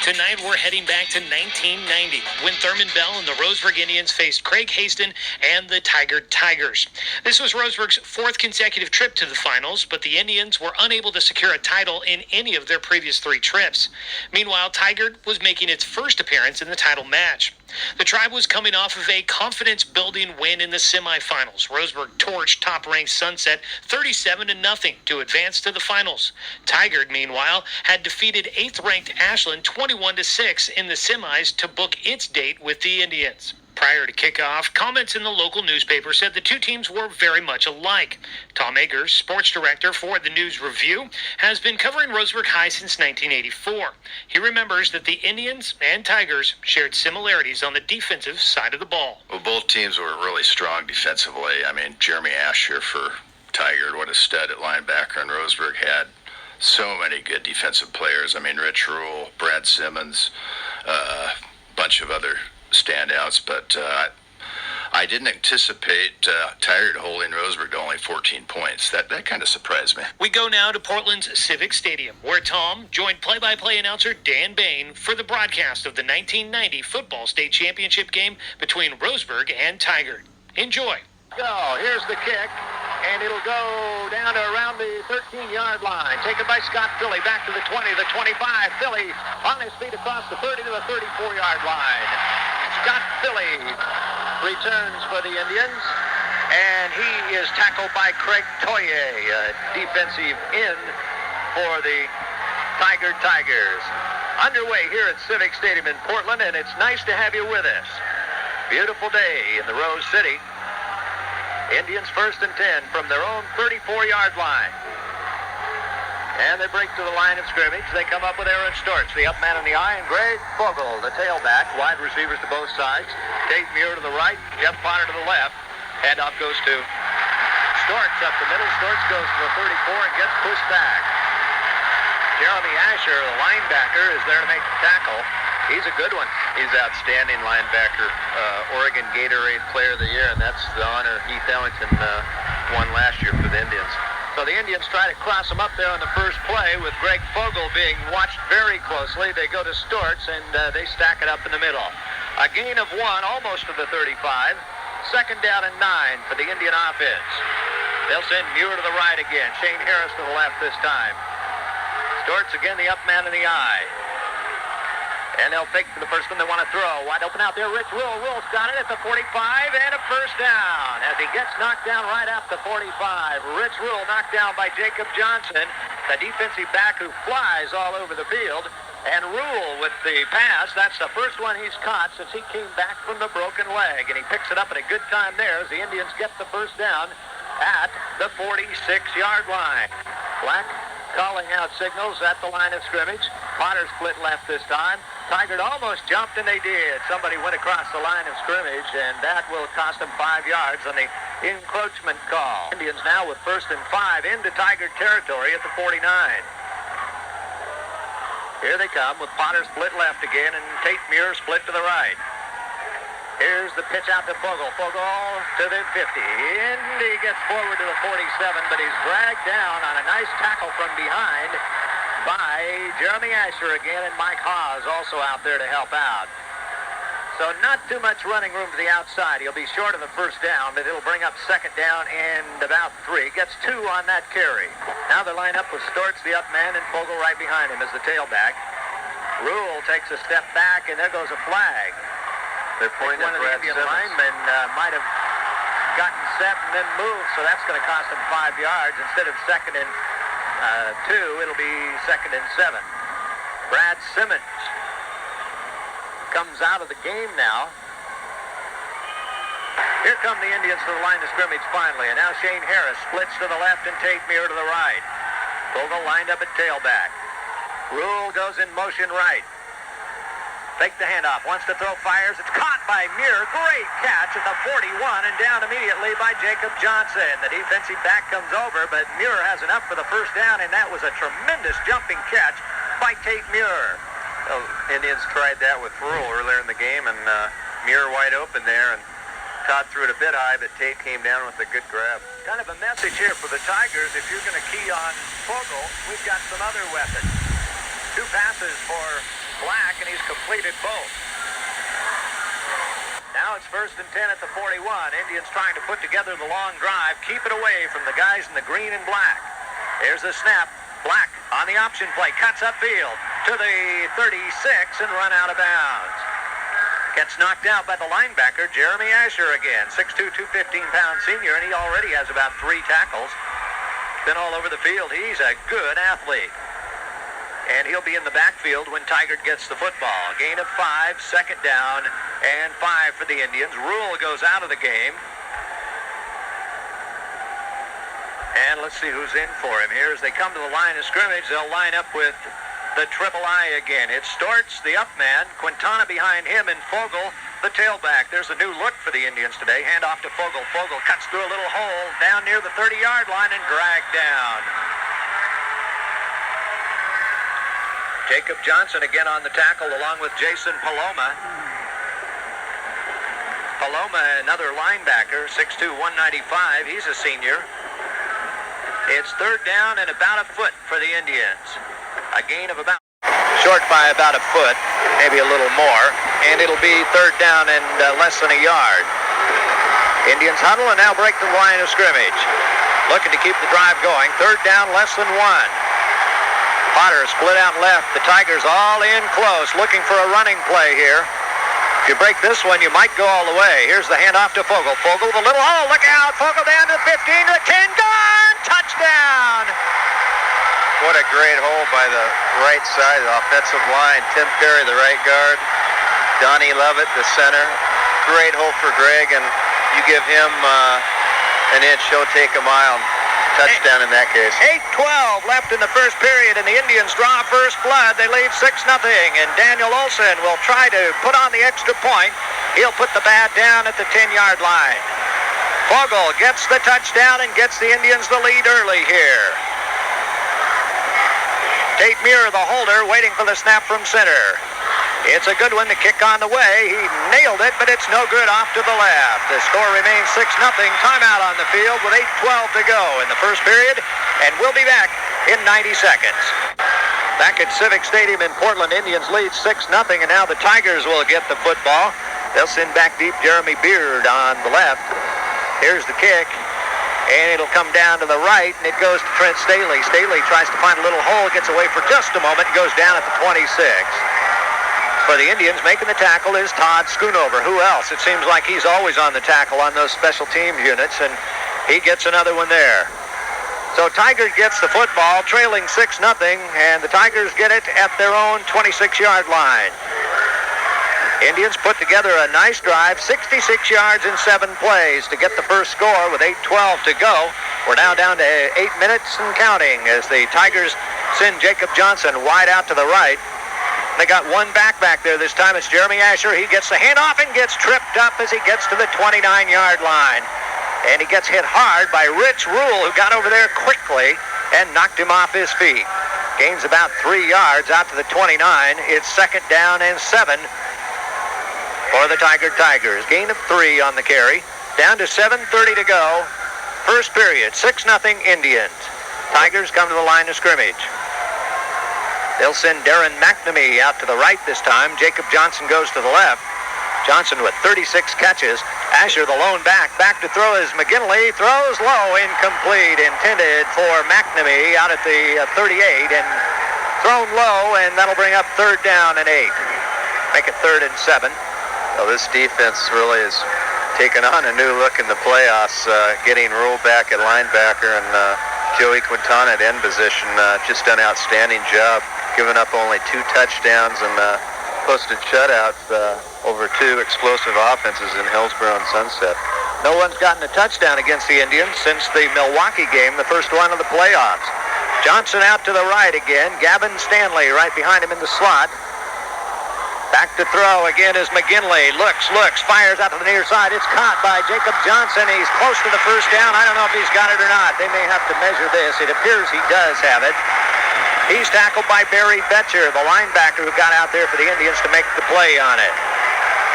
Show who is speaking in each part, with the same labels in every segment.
Speaker 1: Tonight, we're heading back to 1990 when Thurman Bell and the Roseburg Indians faced Craig Haston and the Tigard Tigers. This was Roseburg's fourth consecutive trip to the finals, but the Indians were unable to secure a title in any of their previous three trips. Meanwhile, Tigard was making its first appearance in the title match. The Tribe was coming off of a confidence-building win in the semifinals. Roseburg torched top-ranked Sunset 37-0 to advance to the finals. Tigard, meanwhile, had defeated 8th-ranked Ashland 21-6 in the semis to book its date with the Indians. Prior to kickoff, comments in the local newspaper said the two teams were very much alike. Tom Eggers, sports director for the News Review, has been covering Roseburg High since 1984. He remembers that the Indians and Tigers shared similarities on the defensive side of the ball.
Speaker 2: Well, both teams were really strong defensively. I mean, Jeremy Asher for Tigard, what a stud at linebacker, and Roseburg had so many good defensive players. I mean, Rich Rule, Brad Simmons, a bunch of other standouts, but I didn't anticipate Tigard holding Roseburg to only 14 points. That kind of surprised me.
Speaker 1: We go now to Portland's Civic Stadium, where Tom joined play-by-play announcer Dan Bain for the broadcast of the 1990 football state championship game between Roseburg and Tigard. Enjoy.
Speaker 3: Go. Here's the kick, and it'll go down to around the 13-yard line. Taken by Scott Philly, back to the 20, the 25. Philly on his feet across the 30 to the 34-yard line. Scott Philly returns for the Indians, and he is tackled by Craig Toye, a defensive end for the Tigard Tigers. Underway here at Civic Stadium in Portland, and it's nice to have you with us. Beautiful day in the Rose City. Indians 1st and 10 from their own 34-yard line. And they break to the line of scrimmage. They come up with Aaron Storch, the up man in the eye, and Greg Fogle, the tailback. Wide receivers to both sides. Tate Muir to the right, Jeff Potter to the left. Handoff goes to Storch up the middle. Storch goes to the 34 and gets pushed back. Jeremy Asher, the linebacker, is there to make the tackle. He's a good one. He's outstanding linebacker, Oregon Gatorade Player of the Year, and that's the honor Heath Ellington won last year for the Indians. So the Indians try to cross him up there on the first play with Greg Fogle being watched very closely. They go to Storch, and they stack it up in the middle. A gain of 1, almost to the 35. 2nd down and 9 for the Indian offense. They'll send Muir to the right again. Shane Harris to the left this time. Storch again, the up man in the eye. And they'll fake for the first one they want to throw. Wide open out there, Rich Rule. Rule's got it at the 45, and a first down. As he gets knocked down right at the 45. Rich Rule knocked down by Jacob Johnson, the defensive back who flies all over the field. And Rule with the pass, that's the first one he's caught since he came back from the broken leg. And he picks it up at a good time there as the Indians get the first down at the 46-yard line. Black calling out signals at the line of scrimmage. Potter split left this time. Tigard almost jumped, and they did. Somebody went across the line of scrimmage, and that will cost them 5 yards on the encroachment call. Indians now with 1st and 5 into Tigard territory at the 49. Here they come with Potter split left again, and Tate Muir split to the right. Here's the pitch out to Fogle. Fogle to the 50. And he gets forward to the 47, but he's dragged down on a nice tackle from behind by Jeremy Asher again, and Mike Hawes also out there to help out. So not too much running room to the outside. He'll be short of the first down, but it'll bring up 2nd down and about 3. Gets 2 on that carry. Now they line up with Storch, the up man, and Fogle right behind him as the tailback. Rule takes a step back, and there goes a flag. They're pointing at Brad Simmons. One of the Indian linemen might have gotten set and then moved, so that's going to cost him 5 yards. Instead of 2nd and 2, it'll be 2nd and 7. Brad Simmons comes out of the game now. Here come the Indians to the line of scrimmage finally, and now Shane Harris splits to the left and Tate Muir to the right. Fogle lined up at tailback. Rule goes in motion right. Fake the handoff, wants to throw, fires. It's caught by Muir. Great catch at the 41 and down immediately by Jacob Johnson. The defensive back comes over, but Muir has enough for the first down, and that was a tremendous jumping catch by Tate Muir.
Speaker 4: Well, Indians tried that with Rule earlier in the game, and Muir wide open there, and Todd threw it a bit high, but Tate came down with a good grab.
Speaker 3: Kind of a message here for the Tigers. If you're going to key on Fogle, we've got some other weapons. 2 passes for Black, and he's completed both. Now it's 1st and 10 at the 41. Indians trying to put together the long drive, keep it away from the guys in the green and black. There's the snap. Black on the option play, cuts upfield to the 36 and run out of bounds. Gets knocked out by the linebacker, Jeremy Asher again. 6'2", 215-pound senior, and he already has about 3 tackles. Been all over the field. He's a good athlete. And he'll be in the backfield when Tigard gets the football. Gain of 5, 2nd down, and 5 for the Indians. Rule goes out of the game. And let's see who's in for him here. As they come to the line of scrimmage, they'll line up with the triple I again. It's Storts, the up man, Quintana behind him, and Fogel, the tailback. There's a new look for the Indians today. Hand off to Fogel. Fogel cuts through a little hole down near the 30-yard line and dragged down. Jacob Johnson again on the tackle along with Jason Paloma. Paloma, another linebacker, 6'2", 195. He's a senior. It's 3rd down and about a foot for the Indians. A gain of about... Short by about a foot, maybe a little more. And it'll be 3rd down and less than a yard. Indians huddle and now break the line of scrimmage. Looking to keep the drive going. 3rd down, less than 1. Potter split out left. The Tigers all in close, looking for a running play here. If you break this one, you might go all the way. Here's the handoff to Fogel. Fogel with a little hole. Look out. Fogel down to the 15, to the 10. Gone! Touchdown!
Speaker 4: What a great hole by the right side of the offensive line. Tim Perry, the right guard. Donnie Lovett, the center. Great hole for Greg, and you give him an inch, he'll take a mile. Touchdown in that case.
Speaker 3: 8:12 left in the first period, and the Indians draw first blood. They lead 6-0, and Daniel Olson will try to put on the extra point. He'll put the bat down at the 10-yard line. Fogel gets the touchdown and gets the Indians the lead early here. Tate Muir, the holder, waiting for the snap from center. It's a good one to kick on the way. He nailed it, but it's no good off to the left. The score remains 6-0. Timeout on the field with 8:12 to go in the first period, and we'll be back in 90 seconds. Back at Civic Stadium in Portland, Indians lead 6-0, and now the Tigers will get the football. They'll send back deep Jeremy Beard on the left. Here's the kick, and it'll come down to the right, and it goes to Trent Staley. Staley tries to find a little hole, gets away for just a moment, and goes down at the 26. For the Indians, making the tackle is Todd Schoonover. Who else? It seems like he's always on the tackle on those special teams units, and he gets another one there. So Tigard gets the football, trailing 6-0, and the Tigers get it at their own 26-yard line. Indians put together a nice drive, 66 yards in 7 plays to get the first score with 8:12 to go. We're now down to 8 minutes and counting as the Tigers send Jacob Johnson wide out to the right. They got one back there this time. It's Jeremy Asher. He gets the handoff and gets tripped up as he gets to the 29-yard line. And he gets hit hard by Rich Rule, who got over there quickly and knocked him off his feet. Gains about 3 yards out to the 29. It's 2nd down and 7 for the Tigers. Gain of 3 on the carry. Down to 7:30 to go. First period, 6-0 Indians. Tigers come to the line of scrimmage. They'll send Darren McNamee out to the right this time. Jacob Johnson goes to the left. Johnson with 36 catches. Asher, the lone back to throw is McGinley. Throws low, incomplete. Intended for McNamee out at the 38 and thrown low, and that'll bring up 3rd down and 8. Make it 3rd and 7.
Speaker 4: Well, this defense really has taken on a new look in the playoffs, getting Rule back at linebacker and Joey Quintana at end position. Just done an outstanding job. Given up only 2 touchdowns and posted shutouts over 2 explosive offenses in Hillsborough and Sunset.
Speaker 3: No one's gotten a touchdown against the Indians since the Milwaukee game, the first one of the playoffs. Johnson out to the right again. Gavin Stanley right behind him in the slot. Back to throw again is McGinley. Looks, fires out to the near side. It's caught by Jacob Johnson. He's close to the first down. I don't know if he's got it or not. They may have to measure this. It appears he does have it. He's tackled by Barry Betcher, the linebacker who got out there for the Indians to make the play on it.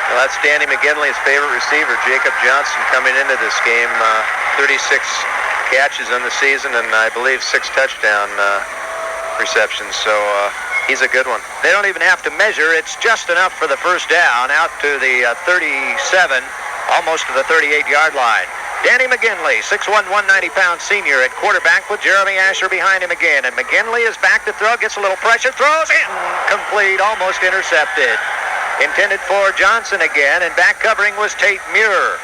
Speaker 4: Well, that's Danny McGinley's favorite receiver, Jacob Johnson, coming into this game. 36 catches in the season and I believe 6 touchdown receptions. So He's a good one. They don't even have to measure. It's just enough for the first down out to the 37, almost to the 38-yard line. Danny McGinley, 6'1", 190-pound senior at quarterback with Jeremy Asher behind him again. And McGinley is back to throw, gets a little pressure, throws in, complete, almost intercepted. Intended for Johnson again, and back covering was Tate Muir.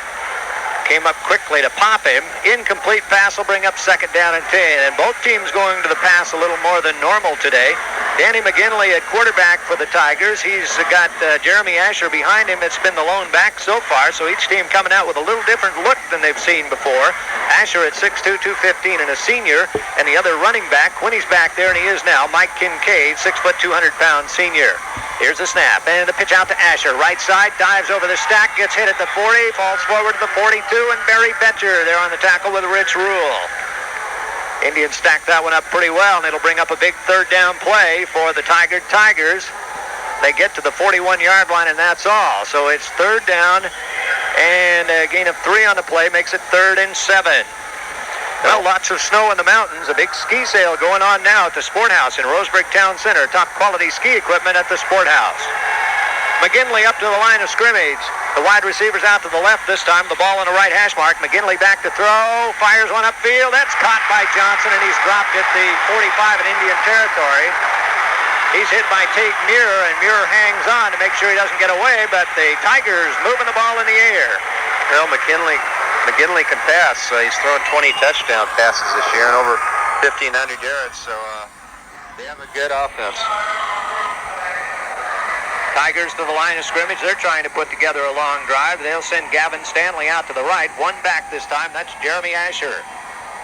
Speaker 4: Came up quickly to pop him. Incomplete pass will bring up second down and 10. And both teams going to the pass a little more than normal today. Danny McGinley at quarterback for the Tigers. He's got Jeremy Asher behind him. It's been the lone back so far, so each team coming out with a little different look than they've seen before. Asher at 6'2", 215 and a senior. And the other running back, Quinny's back there, and he is now, Mike Kincaid, 6', 200-pound senior. Here's the snap, and the pitch out to Asher. Right side, dives over the stack, gets hit at the 40, falls forward to the 42, and Barry Betcher there on the tackle with Rich Rule. Indians stacked that one up pretty well, and it'll bring up a big third down play for the Tigers. They get to the 41-yard line, and that's all. So it's third down, and a gain of 3 on the play makes it 3rd and 7. Well, lots of snow in the mountains. A big ski sale going on now at the Sport House in Roseburg Town Center. Top quality ski equipment at the Sport House. McGinley up to the line of scrimmage. The wide receiver's out to the left this time. The ball on the right hash mark. McGinley back to throw. Fires one upfield. That's caught by Johnson, and he's dropped at the 45 in Indian territory. He's hit by Tate Muir, and Muir hangs on to make sure he doesn't get away, but the Tigers moving the ball in the air. Well, McGinley can pass. He's thrown 20 touchdown passes this year and over 1,500 yards, so they have a good offense. Tigers to the line of scrimmage. They're trying to put together a long drive. They'll send Gavin Stanley out to the right. One back this time. That's Jeremy Asher.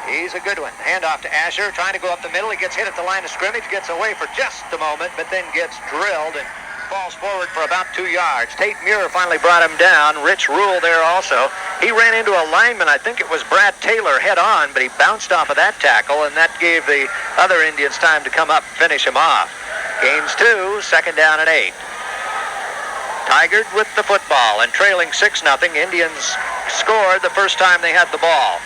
Speaker 4: He's a good one. Handoff to Asher, trying to go up the middle. He gets hit at the line of scrimmage, gets away for just a moment, but then gets drilled and falls forward for about 2 yards. Tate Muir finally brought him down. Rich Rule there also. He ran into a lineman. I think it was Brad Taylor head on, but he bounced off of that tackle, and that gave the other Indians time to come up and finish him off. Gains 2, second down and 8. Tigard with the football and trailing 6-0. Indians scored the first time they had the ball.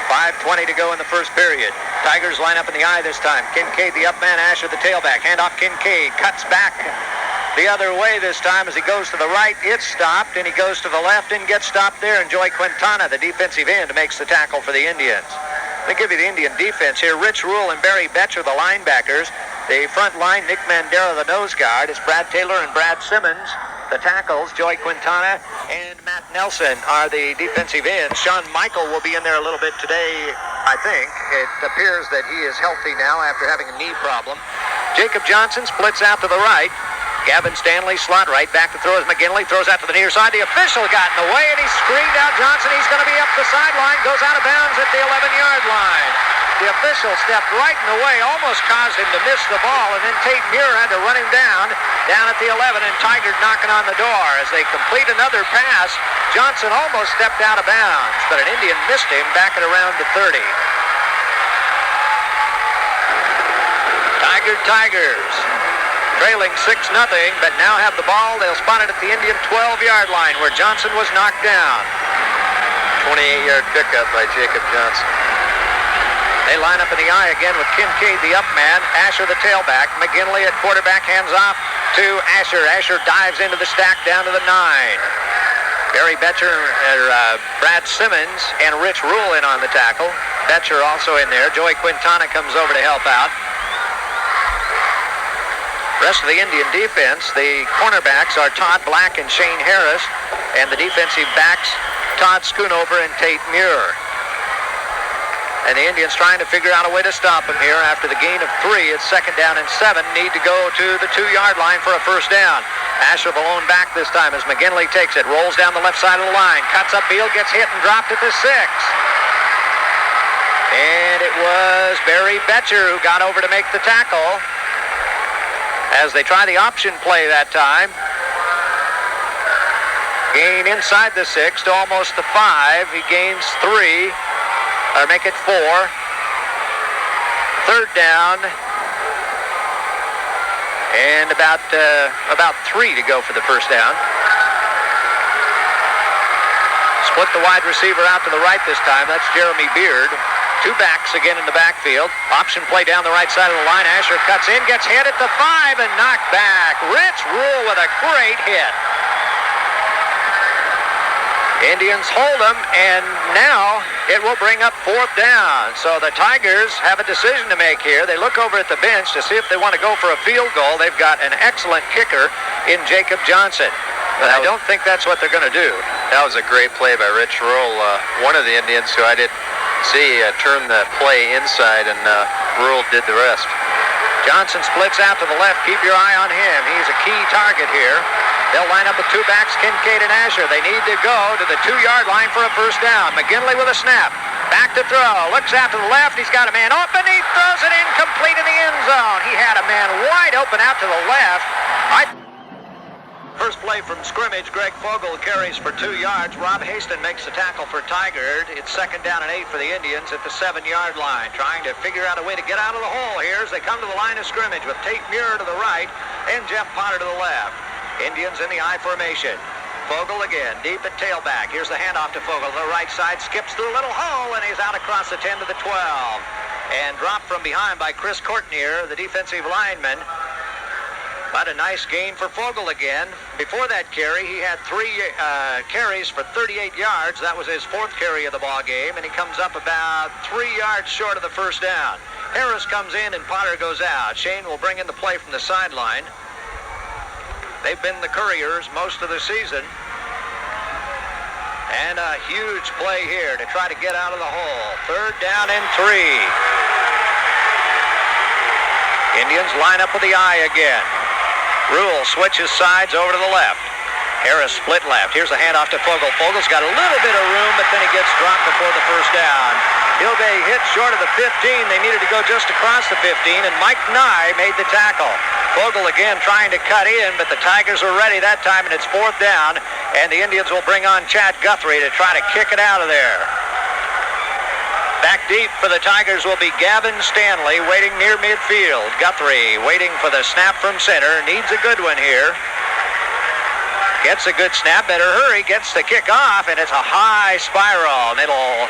Speaker 4: 5:20 to go in the first period. Tigers line up in the eye this time. Kincaid the up man, Asher the tailback. Handoff Kincaid, cuts back the other way this time as he goes to the right. It's stopped, and he goes to the left and gets stopped there. And Joey Quintana, the defensive end, makes the tackle for the Indians. Let me give you the Indian defense here. Rich Rule and Barry Betcher, the linebackers. The front line, Nick Mandera, the nose guard. It's Brad Taylor and Brad Simmons. The tackles, Joey Quintana and Matt Nelson, are the defensive ends. Sean Michael will be in there a little bit today, I think. It appears that he is healthy now after having a knee problem. Jacob Johnson splits out to the right. Gavin Stanley, slot right, back to throw as McGinley throws out to the near side. The official got in the way, and he screened out Johnson. He's going to be up the sideline, goes out of bounds at the 11-yard line. The official stepped right in the way, almost caused him to miss the ball, and then Tate Muir had to run him down at the 11, and Tigard knocking on the door. As they complete another pass, Johnson almost stepped out of bounds, but an Indian missed him back at around the 30. Tigers trailing 6-0, but now have the ball. They'll spot it at the Indian 12-yard line where Johnson was knocked down. 28-yard pickup by Jacob Johnson. They line up in the eye again with Kincaid, the up man, Asher, the tailback. McGinley at quarterback, hands off to Asher. Asher dives into the stack down to the 9. Barry Betcher, Brad Simmons, and Rich Rule in on the tackle. Betcher also in there. Joey Quintana comes over to help out. Rest of the Indian defense, the cornerbacks are Todd Black and Shane Harris, and the defensive backs, Todd Schoonover and Tate Muir. And the Indians trying to figure out a way to stop him here after the gain of 3. It's second down and 7. Need to go to the 2-yard line for a first down. Asher the lone back this time as McGinley takes it, rolls down the left side of the line, cuts upfield, gets hit and dropped at the 6. And it was Barry Betcher who got over to make the tackle. As they try the option play that time. Gain inside the 6 to almost the 5. He gains 3, or make it 4. Third down. And about 3 to go for the first down. Split the wide receiver out to the right this time. That's Jeremy Beard.
Speaker 3: Two backs again in the backfield. Option play down the right side of the line. Asher cuts in, gets hit at the 5 and knocked back. Rich Rule with a great hit. Indians hold them, and now it will bring up 4th down. So the Tigers have a decision to make here. They look over at the bench to see if they want to go for a field goal. They've got an excellent kicker in Jacob Johnson. But I don't think that's what they're going to do.
Speaker 4: That was a great play by Rich Rule. One of the Indians who I didn't see turned the play inside, and Rule did the rest.
Speaker 3: Johnson splits out to the left. Keep your eye on him. He's a key target here. They'll line up with two backs, Kincaid and Asher. They need to go to the 2-yard line for a first down. McGinley with a snap. Back to throw. Looks out to the left. He's got a man open. He throws it incomplete in the end zone. He had a man wide open out to the left. First play from scrimmage, Greg Fogle carries for 2 yards. Rob Haston makes the tackle for Tigard. It's 2nd down and 8 for the Indians at the 7-yard line. Trying to figure out a way to get out of the hole here as they come to the line of scrimmage with Tate Muir to the right and Jeff Potter to the left. Indians in the I formation. Fogle again, deep at tailback. Here's the handoff to Fogle. The right side skips through a little hole, and he's out across the 10 to the 12. And dropped from behind by Chris Courtnier, the defensive lineman. But a nice gain for Fogle again. Before that carry, he had 3 carries for 38 yards. That was his 4th carry of the ball game, and he comes up about 3 yards short of the first down. Harris comes in, and Potter goes out. Shane will bring in the play from the sideline. They've been the Couriers most of the season. And a huge play here to try to get out of the hole. 3rd down and 3. Indians line up with the I again. Rule switches sides over to the left. Harris split left. Here's a handoff to Fogle. Fogle's got a little bit of room, but then he gets dropped before the first down. He'll be hit short of the 15. They needed to go just across the 15, and Mike Nye made the tackle. Fogle again trying to cut in, but the Tigers are ready that time, and it's 4th down, and the Indians will bring on Chad Guthrie to try to kick it out of there. Back deep for the Tigers will be Gavin Stanley waiting near midfield. Guthrie waiting for the snap from center. Needs a good one here. Gets a good snap. Better hurry. Gets the kick off, and it's a high spiral, and it'll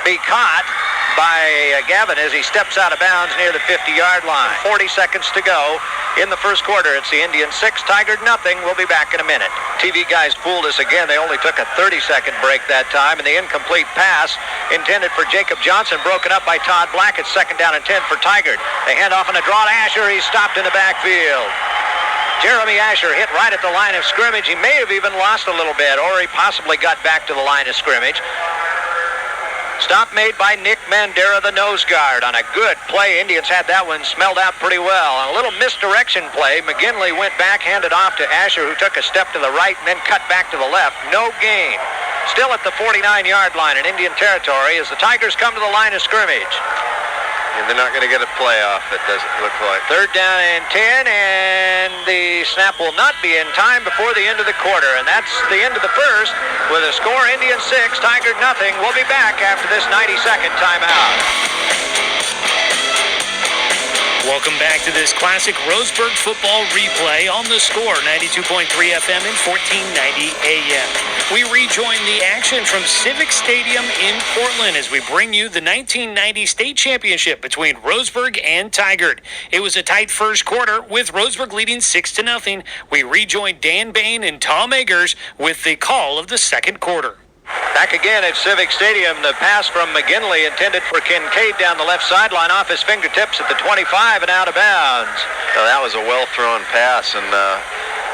Speaker 3: be caught by Gavin as he steps out of bounds near the 50-yard line. 40 seconds to go in the first quarter. It's the Indians 6, Tigard nothing. We'll be back in a minute. TV guys fooled us again. They only took a 30-second break that time, and the incomplete pass intended for Jacob Johnson broken up by Todd Black. It's 2nd down and 10 for Tigard. They hand off on a draw to Asher. He's stopped in the backfield. Jeremy Asher hit right at the line of scrimmage. He may have even lost a little bit, or he possibly got back to the line of scrimmage. Stop made by Nick Mandera, the nose guard, on a good play. Indians had that one smelled out pretty well. On a little misdirection play, McGinley went back, handed off to Asher, who took a step to the right and then cut back to the left. No gain. Still at the 49-yard line in Indian territory as the Tigers come to the line of scrimmage.
Speaker 4: And they're not going to get a playoff, it doesn't look like.
Speaker 3: 3rd down and 10, and the snap will not be in time before the end of the quarter. And that's the end of the first with a score, Indians 6, Tigard nothing. We'll be back after this 90-second timeout.
Speaker 1: Welcome back to this classic Roseburg football replay on the Score, 92.3 FM and 1490 AM. We rejoin the action from Civic Stadium in Portland as we bring you the 1990 state championship between Roseburg and Tigard. It was a tight first quarter with Roseburg leading 6-0. We rejoin Dan Bain and Tom Eggers with the call of the second quarter.
Speaker 3: Back again at Civic Stadium, the pass from McGinley intended for Kincaid down the left sideline off his fingertips at the 25 and out of bounds.
Speaker 4: So that was a well-thrown pass, and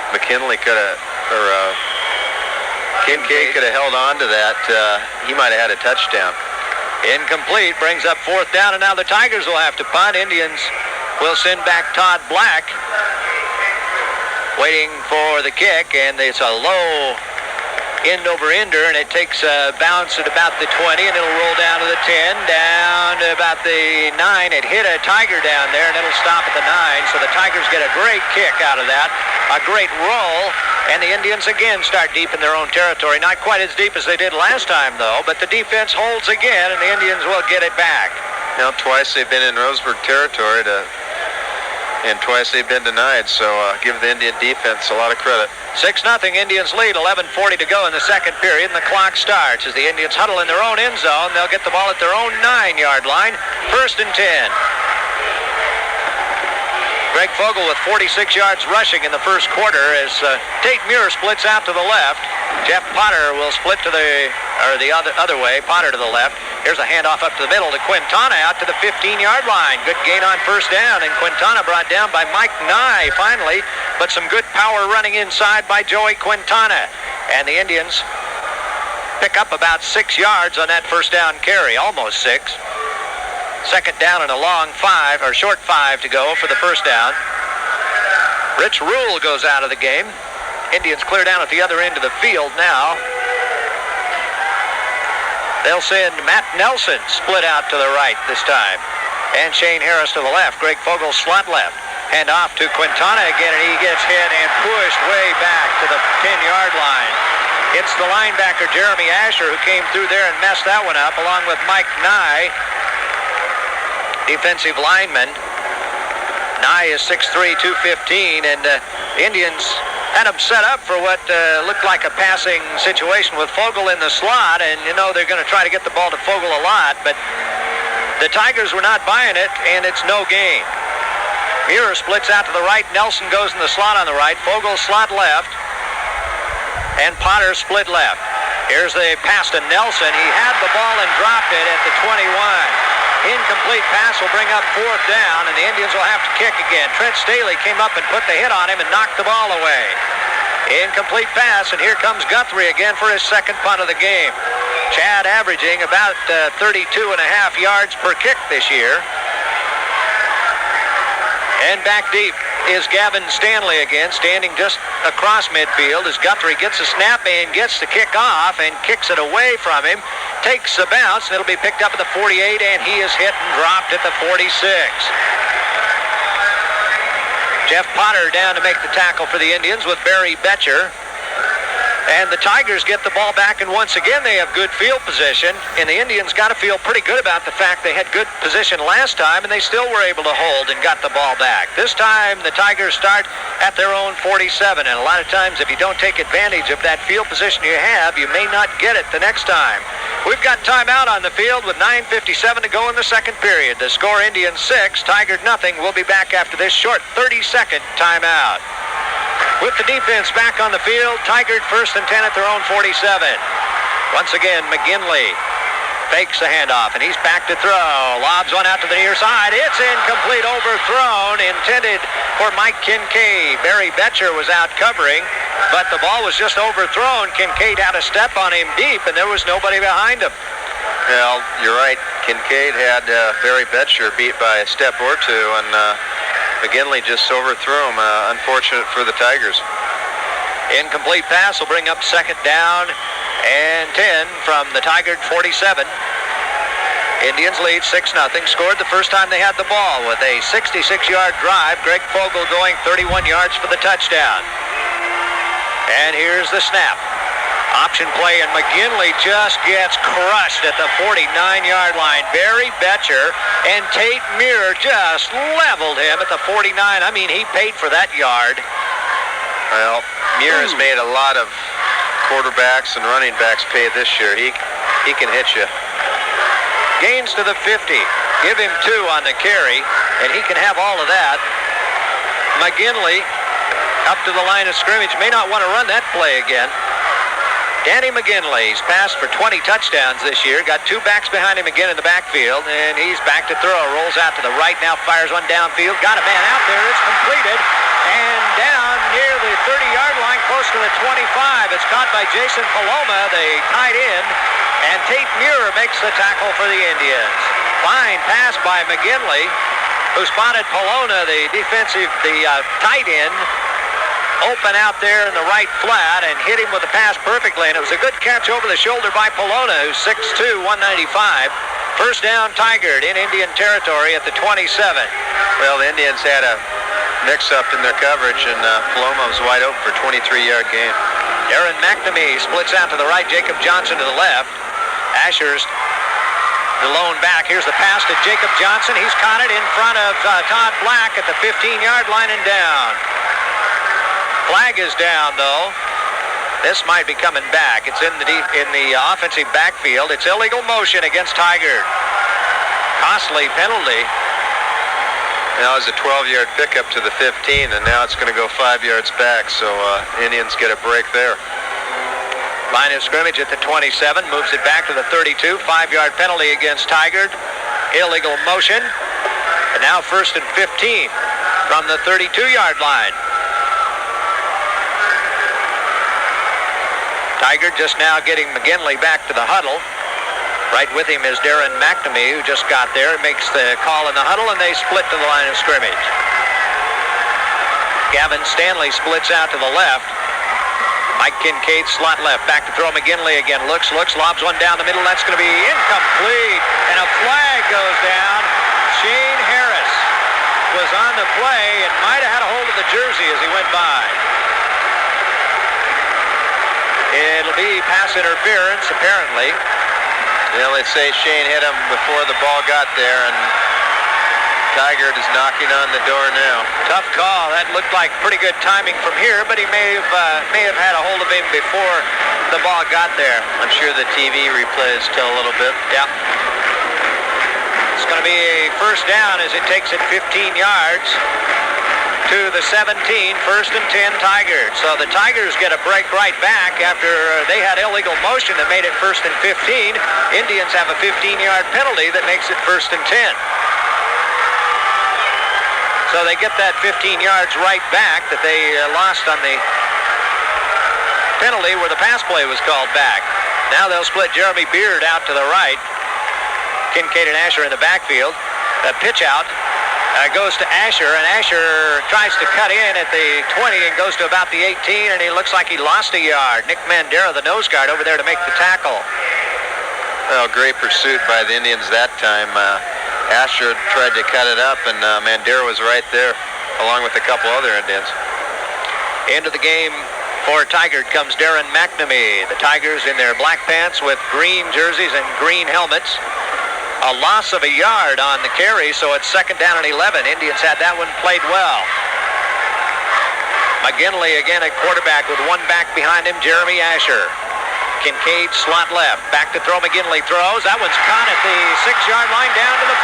Speaker 4: McKinley could have, or Kincaid could have held on to that. He might have had a touchdown.
Speaker 3: Incomplete, brings up 4th down, and now the Tigers will have to punt. Indians will send back Todd Black, waiting for the kick, and it's a low end-over-ender, and it takes a bounce at about the 20, and it'll roll down to the 10, down to about the 9. It hit a Tiger down there, and it'll stop at the 9, so the Tigers get a great kick out of that, a great roll, and the Indians again start deep in their own territory. Not quite as deep as they did last time, though, but the defense holds again, and the Indians will get it back.
Speaker 4: Now, twice they've been in Roseburg territory to and twice they've been denied, so give the Indian defense a lot of credit.
Speaker 5: 6-0 Indians lead, 11:40 to go in the second period, and the clock starts as the Indians huddle in their own end zone. They'll get the ball at their own 9-yard line, 1st and 10. Greg Fogel with 46 yards rushing in the first quarter as Tate Muir splits out to the left. Jeff Potter will split to the other way, Potter to the left. Here's a handoff up to the middle to Quintana out to the 15-yard line. Good gain on first down, and Quintana brought down by Mike Nye finally, but some good power running inside by Joey Quintana. And the Indians pick up about 6 yards on that first down carry, almost 6. Second down and a long 5, or short 5 to go for the first down. Rich Rule goes out of the game. Indians clear down at the other end of the field now. They'll send Matt Nelson split out to the right this time. And Shane Harris to the left. Greg Fogel slot left. Hand off to Quintana again, and he gets hit and pushed way back to the 10-yard line. It's the linebacker Jeremy Asher who came through there and messed that one up, along with Mike Nye, defensive lineman. Nye is 6'3", 215, and the Indians had him set up for what looked like a passing situation with Fogel in the slot, and you know they're going to try to get the ball to Fogel a lot, but the Tigers were not buying it, and it's no gain. Muir splits out to the right. Nelson goes in the slot on the right. Fogel slot left, and Potter split left. Here's the pass to Nelson. He had the ball and dropped it at the 21. Incomplete pass will bring up 4th down, and the Indians will have to kick again. Trent Staley came up and put the hit on him and knocked the ball away. Incomplete pass, and here comes Guthrie again for his second punt of the game. Chad averaging about 32.5 yards per kick this year. And back deep is Gavin Stanley again, standing just across midfield as Guthrie gets a snap and gets the kick off and kicks it away from him. Takes a bounce, and it'll be picked up at the 48, and he is hit and dropped at the 46. Jeff Potter down to make the tackle for the Indians with Barry Betcher. And the Tigers get the ball back, and once again they have good field position, and the Indians got to feel pretty good about the fact they had good position last time, and they still were able to hold and got the ball back. This time the Tigers start at their own 47, and a lot of times if you don't take advantage of that field position you have, you may not get it the next time. We've got timeout on the field with 9:57 to go in the second period. The score, Indians 6, Tigard nothing. We'll be back after this short 30-second timeout. With the defense back on the field, Tigard 1st and 10 at their own 47. Once again, McGinley fakes the handoff, and he's back to throw. Lobs one out to the near side. It's incomplete, overthrown, intended for Mike Kincaid. Barry Betcher was out covering, but the ball was just overthrown. Kincaid had a step on him deep, and there was nobody behind him.
Speaker 4: Well, you're right. Kincaid had Barry Betcher beat by a step or two, and McGinley just overthrew him. Unfortunate for the Tigers.
Speaker 5: Incomplete pass will bring up second down and 10 from the Tigard 47. Indians lead 6-0. Scored the first time they had the ball with a 66-yard drive. Greg Fogel going 31 yards for the touchdown. And here's the snap. Option play, and McGinley just gets crushed at the 49-yard line. Barry Betcher and Tate Muir just leveled him at the 49. I mean, he paid for that yard.
Speaker 4: Well, Muir has made a lot of quarterbacks and running backs pay this year. He can hit you.
Speaker 5: Gains to the 50. Give him 2 on the carry, and he can have all of that. McGinley up to the line of scrimmage. May not want to run that play again. Danny McGinley's passed for 20 touchdowns this year. Got 2 backs behind him again in the backfield, and he's back to throw. Rolls out to the right now, fires one downfield. Got a man out there. It's completed. And down near the 30-yard line, close to the 25. It's caught by Jason Paloma, the tight end, and Tate Muir makes the tackle for the Indians. Fine pass by McGinley, who spotted Paloma, the tight end, open out there in the right flat and hit him with the pass perfectly, and it was a good catch over the shoulder by Paloma, who's 6'2", 195. First down, Tigard in Indian territory at the 27.
Speaker 4: Well, the Indians had a mix-up in their coverage, and Paloma was wide open for a 23-yard gain.
Speaker 5: Aaron McNamee splits out to the right, Jacob Johnson to the left. Asher's the lone back. Here's the pass to Jacob Johnson. He's caught it in front of Todd Black at the 15-yard line and down. Flag is down, though. This might be coming back. It's in the offensive backfield. It's illegal motion against Tigard. Costly penalty.
Speaker 4: Now it's a 12-yard pickup to the 15, and now it's going to go 5 yards back, so Indians get a break there.
Speaker 5: Line of scrimmage at the 27, moves it back to the 32. 5-yard penalty against Tigard. Illegal motion. And now 1st and 15 from the 32-yard line. Tigard just now getting McGinley back to the huddle. Right with him is Darren McNamee, who just got there. Makes the call in the huddle, and they split to the line of scrimmage. Gavin Stanley splits out to the left. Mike Kincaid slot left. Back to throw McGinley again. Looks, lobs one down the middle. That's going to be incomplete. And a flag goes down. Shane Harris was on the play and might have had a hold of the jersey as he went by. It'll be pass interference, apparently.
Speaker 4: Yeah, let's say Shane hit him before the ball got there, and Tigard is knocking on the door now.
Speaker 5: Tough call. That looked like pretty good timing from here, but he may have had a hold of him before the ball got there.
Speaker 4: I'm sure the TV replays tell a little bit.
Speaker 5: Yeah. It's going to be a first down as it takes it 15 yards to the 17, 1st and 10 Tigers. So the Tigers get a break right back after they had illegal motion that made it 1st and 15. Indians have a 15-yard penalty that makes it 1st and 10. So they get that 15 yards right back that they lost on the penalty where the pass play was called back. Now they'll split Jeremy Beard out to the right. Kincaid and Asher in the backfield. The pitch out goes to Asher, and Asher tries to cut in at the 20 and goes to about the 18, and he looks like he lost a yard. Nick Mandera, the nose guard, over there to make the tackle.
Speaker 4: Well, great pursuit by the Indians that time. Asher tried to cut it up, and Mandera was right there, along with a couple other Indians.
Speaker 5: Into the game for Tigard comes Darren McNamee. The Tigers in their black pants with green jerseys and green helmets. A loss of a yard on the carry, so it's 2nd down and 11. Indians had that one played well. McGinley again at quarterback with one back behind him, Jeremy Asher. Kincaid slot left. Back to throw. McGinley throws. That one's caught at the 6-yard line down to the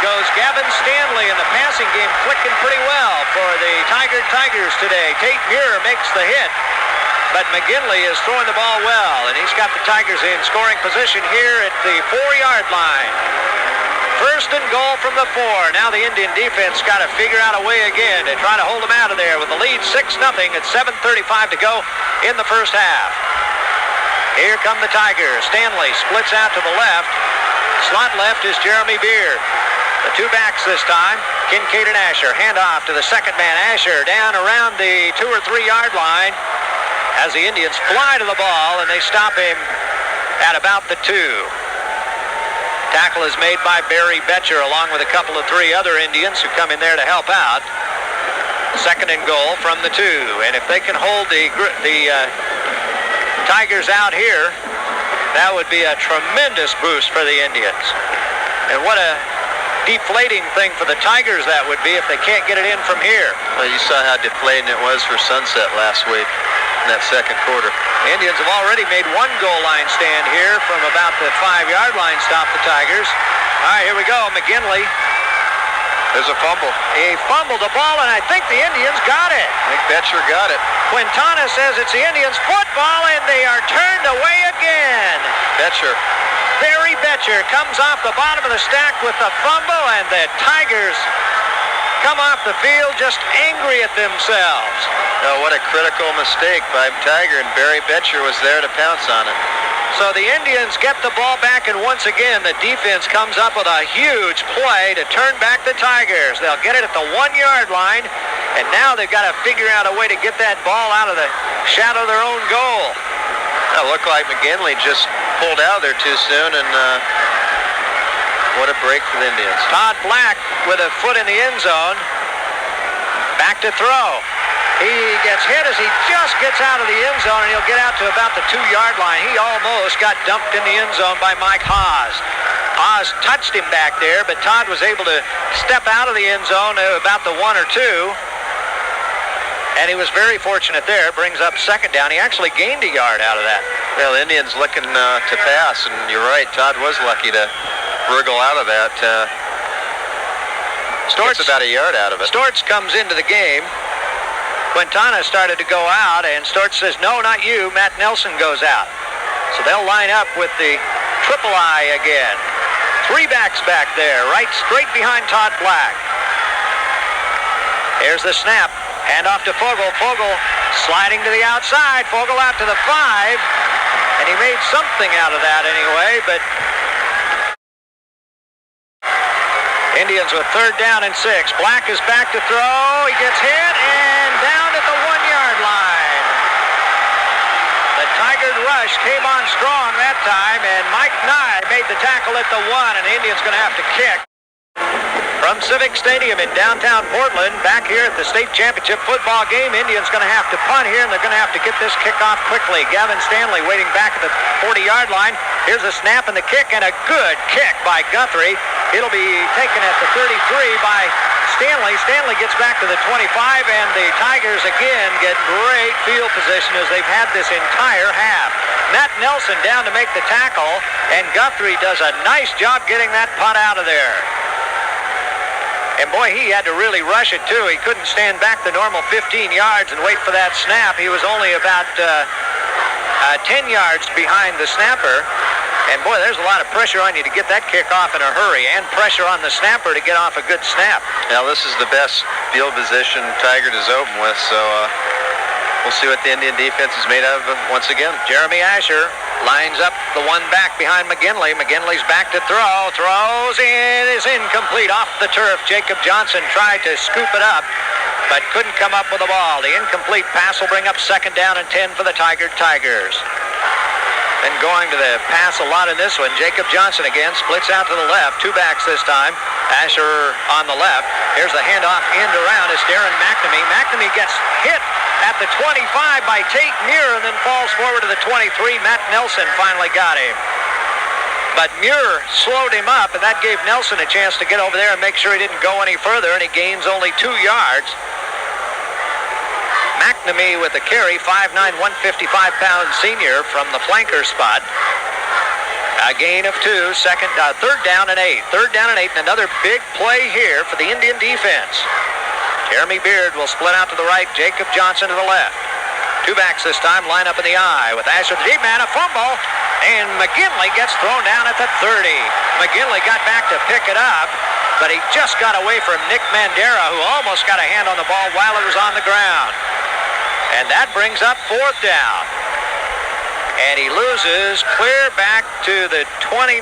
Speaker 5: 4. Goes Gavin Stanley, and the passing game clicking pretty well for the Tigers today. Tate Muir makes the hit, but McGinley is throwing the ball well, and he's got the Tigers in scoring position here at the 4-yard line. 1st and goal from the 4. Now the Indian defense got to figure out a way again to try to hold them out of there with the lead 6-0 at 7:35 to go in the first half. Here come the Tigers. Stanley splits out to the left. Slot left is Jeremy Beard. The two backs this time, Kincaid and Asher. Hand off to the second man, Asher, down around the 2 or 3 yard line as the Indians fly to the ball, and they stop him at about the 2. Tackle is made by Barry Betcher along with a couple of 3 other Indians who come in there to help out. 2nd and goal from the 2. And if they can hold the Tigers out here, that would be a tremendous boost for the Indians. And what a deflating thing for the Tigers that would be if they can't get it in from here.
Speaker 4: Well, you saw how deflating it was for Sunset last week in that second quarter.
Speaker 5: The Indians have already made 1 goal line stand here from about the 5-yard line, stop the Tigers. All right, here we go. McGinley.
Speaker 4: There's a fumble.
Speaker 5: He fumbled the ball, and I think the Indians got it.
Speaker 4: I think Betcher got it.
Speaker 5: Quintana says it's the Indians' football, and they are turned away again.
Speaker 4: Betcher.
Speaker 5: Barry Betcher comes off the bottom of the stack with the fumble, and the Tigers come off the field just angry at themselves.
Speaker 4: Oh, what a critical mistake by Tiger, and Barry Betcher was there to pounce on it.
Speaker 5: So the Indians get the ball back, and once again the defense comes up with a huge play to turn back the Tigers. They'll get it at the 1-yard line, and now they've got to figure out a way to get that ball out of the shadow of their own goal.
Speaker 4: It looked like McGinley just pulled out there too soon, and what a break for the Indians.
Speaker 5: Todd Black with a foot in the end zone. Back to throw. He gets hit as he just gets out of the end zone, and he'll get out to about the 2-yard line. He almost got dumped in the end zone by Mike Haas. Haas touched him back there, but Todd was able to step out of the end zone about the 1 or 2. And he was very fortunate there. Brings up second down. He actually gained a yard out of that.
Speaker 4: Well, Indians looking to pass, and you're right, Todd was lucky to wriggle out of that. Stortz about a yard out of it.
Speaker 5: Stortz comes into the game. Quintana started to go out, and Stortz says, no, not you. Matt Nelson goes out. So they'll line up with the triple I again. 3 backs back there, right straight behind Todd Black. Here's the snap. Hand off to Fogel. Fogel sliding to the outside. Fogel out to the 5. And he made something out of that anyway, but Indians with 3rd down and 6. Black is back to throw. He gets hit and down at the 1-yard line. The Tigard rush came on strong that time, and Mike Nye made the tackle at the 1, and the Indians going to have to kick. From Civic Stadium in downtown Portland, back here at the state championship football game, Indians going to have to punt here, and they're going to have to get this kickoff quickly. Gavin Stanley waiting back at the 40-yard line. Here's a snap and the kick, and a good kick by Guthrie. It'll be taken at the 33 by Stanley. Stanley gets back to the 25, and the Tigers again get great field position as they've had this entire half. Matt Nelson down to make the tackle, and Guthrie does a nice job getting that punt out of there. And boy, he had to really rush it too. He couldn't stand back the normal 15 yards and wait for that snap. He was only about 10 yards behind the snapper. And boy, there's a lot of pressure on you to get that kick off in a hurry, and pressure on the snapper to get off a good snap.
Speaker 4: Now this is the best field position Tigard is open with, so we'll see what the Indian defense is made of once again.
Speaker 5: Jeremy Asher lines up the 1 back behind McGinley. McGinley's back to throw. Throws in, is incomplete off the turf. Jacob Johnson tried to scoop it up, but couldn't come up with the ball. The incomplete pass will bring up 2nd down and 10 for the Tigers. And going to the pass a lot in this one. Jacob Johnson again splits out to the left. 2 backs this time. Asher on the left. Here's the handoff end around. It's Darren McNamee. McNamee gets hit at the 25 by Tate Muir and then falls forward to the 23. Matt Nelson finally got him. But Muir slowed him up, and that gave Nelson a chance to get over there and make sure he didn't go any further, and he gains only 2 yards. McNamee with the carry, 5'9", 155-pound senior from the flanker spot. A gain of 2, 3rd down and 8. 3rd down and 8, and another big play here for the Indian defense. Jeremy Beard will split out to the right, Jacob Johnson to the left. 2 backs this time, line up in the I with Asher the deep man, a fumble, and McGinley gets thrown down at the 30. McGinley got back to pick it up, but he just got away from Nick Mandera, who almost got a hand on the ball while it was on the ground. And that brings up 4th down. And he loses clear back to the 29.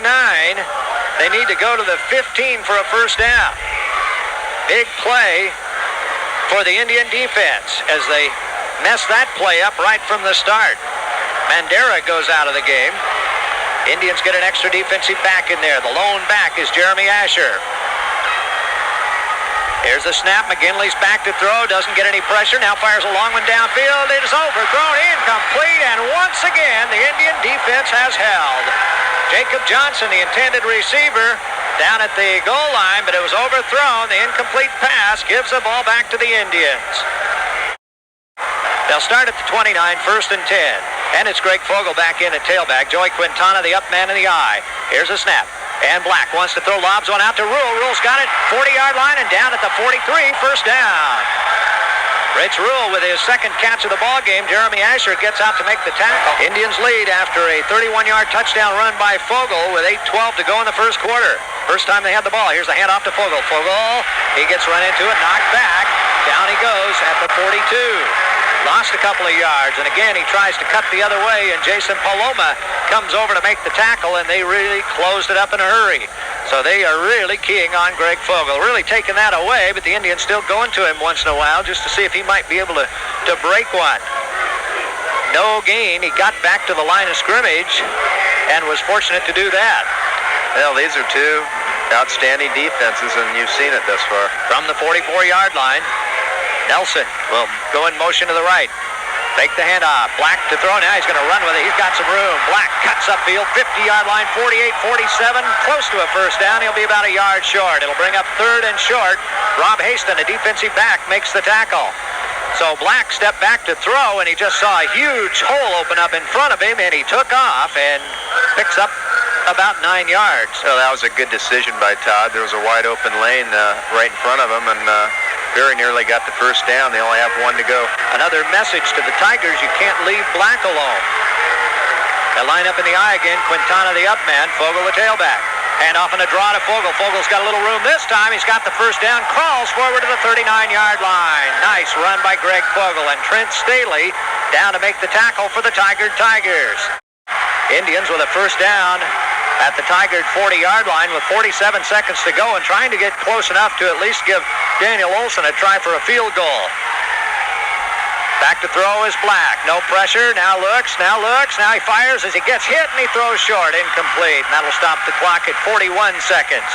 Speaker 5: They need to go to the 15 for a 1st down. Big play for the Indian defense as they mess that play up right from the start. Mandera goes out of the game. Indians get an extra defensive back in there. The lone back is Jeremy Asher. Here's the snap. McGinley's back to throw. Doesn't get any pressure. Now fires a long one downfield. It is overthrown. Incomplete. And once again, the Indian defense has held. Jacob Johnson, the intended receiver, down at the goal line, but it was overthrown. The incomplete pass gives the ball back to the Indians. They'll start at the 29, 1st and 10. And it's Greg Fogel back in at tailback. Joey Quintana, the up man in the I. Here's a snap. And Black wants to throw lobs one out to Rule. Rule's got it, 40-yard line, and down at the 43, 1st down. Rich Rule with his 2nd catch of the ball game. Jeremy Asher gets out to make the tackle. Indians lead after a 31-yard touchdown run by Fogel with 8:12 to go in the 1st quarter. First time they had the ball. Here's the handoff to Fogel. Fogel, he gets run into it, knocked back. Down he goes at the 42. Lost a couple of yards, and again he tries to cut the other way, and Jason Paloma comes over to make the tackle, and they really closed it up in a hurry. So they are really keying on Greg Fogel, really taking that away, but the Indians still going to him once in a while just to see if he might be able to break one. No gain. He got back to the line of scrimmage and was fortunate to do that.
Speaker 4: Well, these are 2 outstanding defenses, and you've seen it thus far.
Speaker 5: From the 44-yard line, Nelson will go in motion to the right. Fake the handoff. Black to throw. Now he's going to run with it. He's got some room. Black cuts upfield. 50-yard line. 48-47. Close to a first down. He'll be about a yard short. It'll bring up third and short. Rob Haston, a defensive back, makes the tackle. So Black stepped back to throw, and he just saw a huge hole open up in front of him, and he took off and picks up about 9 yards.
Speaker 4: So that was a good decision by Todd. There was a wide open lane right in front of him, and very nearly got the first down. They only have one to go.
Speaker 5: Another message to the Tigers, you can't leave Black alone. They line up in the eye again. Quintana the up man, Fogel the tailback. Hand off in a draw to Fogel. Fogel's got a little room this time. He's got the first down, crawls forward to the 39-yard line. Nice run by Greg Fogel, and Trent Staley down to make the tackle for the Tigers. Indians with a first down at the Tigard 40-yard line with 47 seconds to go, and trying to get close enough to at least give Daniel Olson a try for a field goal. Back to throw is Black. No pressure. Now looks. Now he fires as he gets hit, and he throws short. Incomplete. And that'll stop the clock at 41 seconds.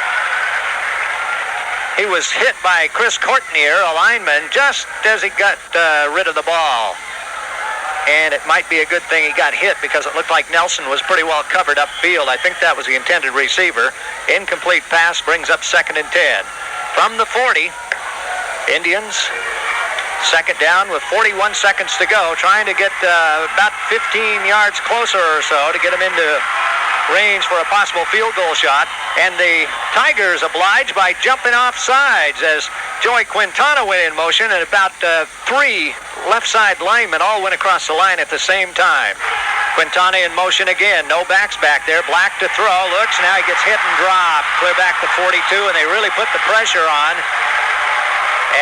Speaker 5: He was hit by Chris Courtnier, a lineman, just as he got rid of the ball. And it might be a good thing he got hit, because it looked like Nelson was pretty well covered upfield. I think that was the intended receiver. Incomplete pass brings up 2nd and 10. From the 40, Indians second down with 41 seconds to go, trying to get about 15 yards closer or so to get him into range for a possible field goal shot. And the Tigers oblige by jumping off sides as Joey Quintana went in motion, and about 3 left side linemen all went across the line at the same time. Quintana in motion again. No backs back there. Black to throw. Looks. Now he gets hit and dropped. Clear back to 42, and they really put the pressure on.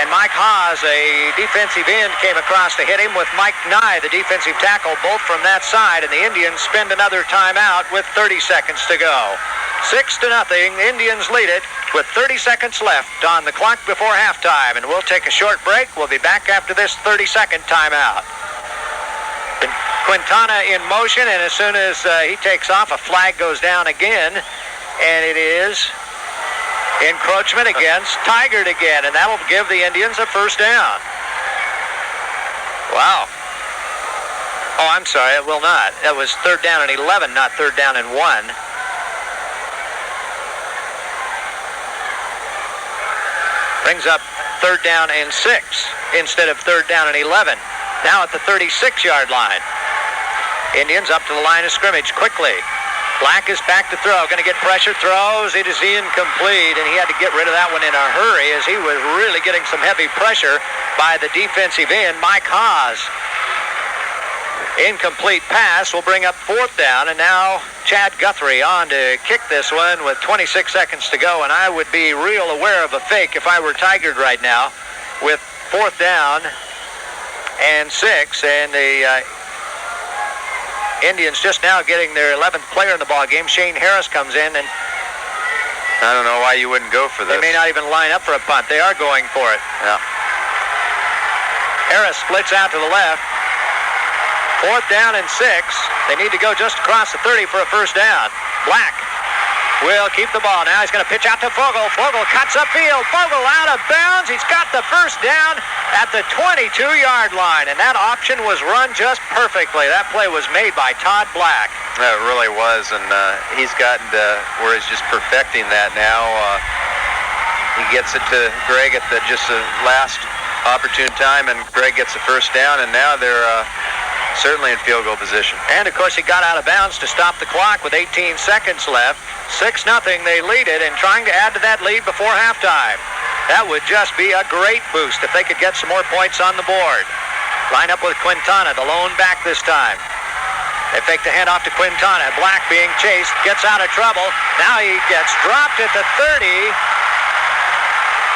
Speaker 5: And Mike Haas, a defensive end, came across to hit him with Mike Nye, the defensive tackle, both from that side. And the Indians spend another timeout with 30 seconds to go. 6-0. The Indians lead it with 30 seconds left on the clock before halftime. And we'll take a short break. We'll be back after this 30-second timeout. Quintana in motion, and as soon as he takes off, a flag goes down again. And it is encroachment against Tigard again, and that'll give the Indians a first down. Wow. Oh, I'm sorry, it will not. That was 3rd down and 11, not 3rd down and 1. Brings up 3rd down and 6 instead of 3rd down and 11. Now at the 36-yard line. Indians up to the line of scrimmage quickly. Black is back to throw. Going to get pressure. Throws. It is incomplete, and he had to get rid of that one in a hurry as he was really getting some heavy pressure by the defensive end, Mike Haas. Incomplete pass will bring up 4th down, and now Chad Guthrie on to kick this one with 26 seconds to go, and I would be real aware of a fake if I were Tigard right now with 4th down and 6, and the Indians just now getting their 11th player in the ball game. Shane Harris comes in, and
Speaker 4: I don't know why you wouldn't go for this.
Speaker 5: They may not even line up for a punt. They are going for it.
Speaker 4: Yeah.
Speaker 5: Harris splits out to the left. 4th down and 6. They need to go just across the 30 for a first down. Black will keep the ball. Now he's going to pitch out to Fogel. Fogel cuts upfield. Fogel out of bounds. He's got the first down at the 22-yard line, and that option was run just perfectly. That play was made by Todd Black.
Speaker 4: It really was, and he's gotten to where he's just perfecting that now. He gets it to Greg at just the last opportune time, and Greg gets the first down, and now they're certainly in field goal position.
Speaker 5: And, of course, he got out of bounds to stop the clock with 18 seconds left. 6-0, they lead it, and trying to add to that lead before halftime. That would just be a great boost if they could get some more points on the board. Line up with Quintana, the lone back this time. They fake the handoff to Quintana. Black being chased, gets out of trouble. Now he gets dropped at the 30.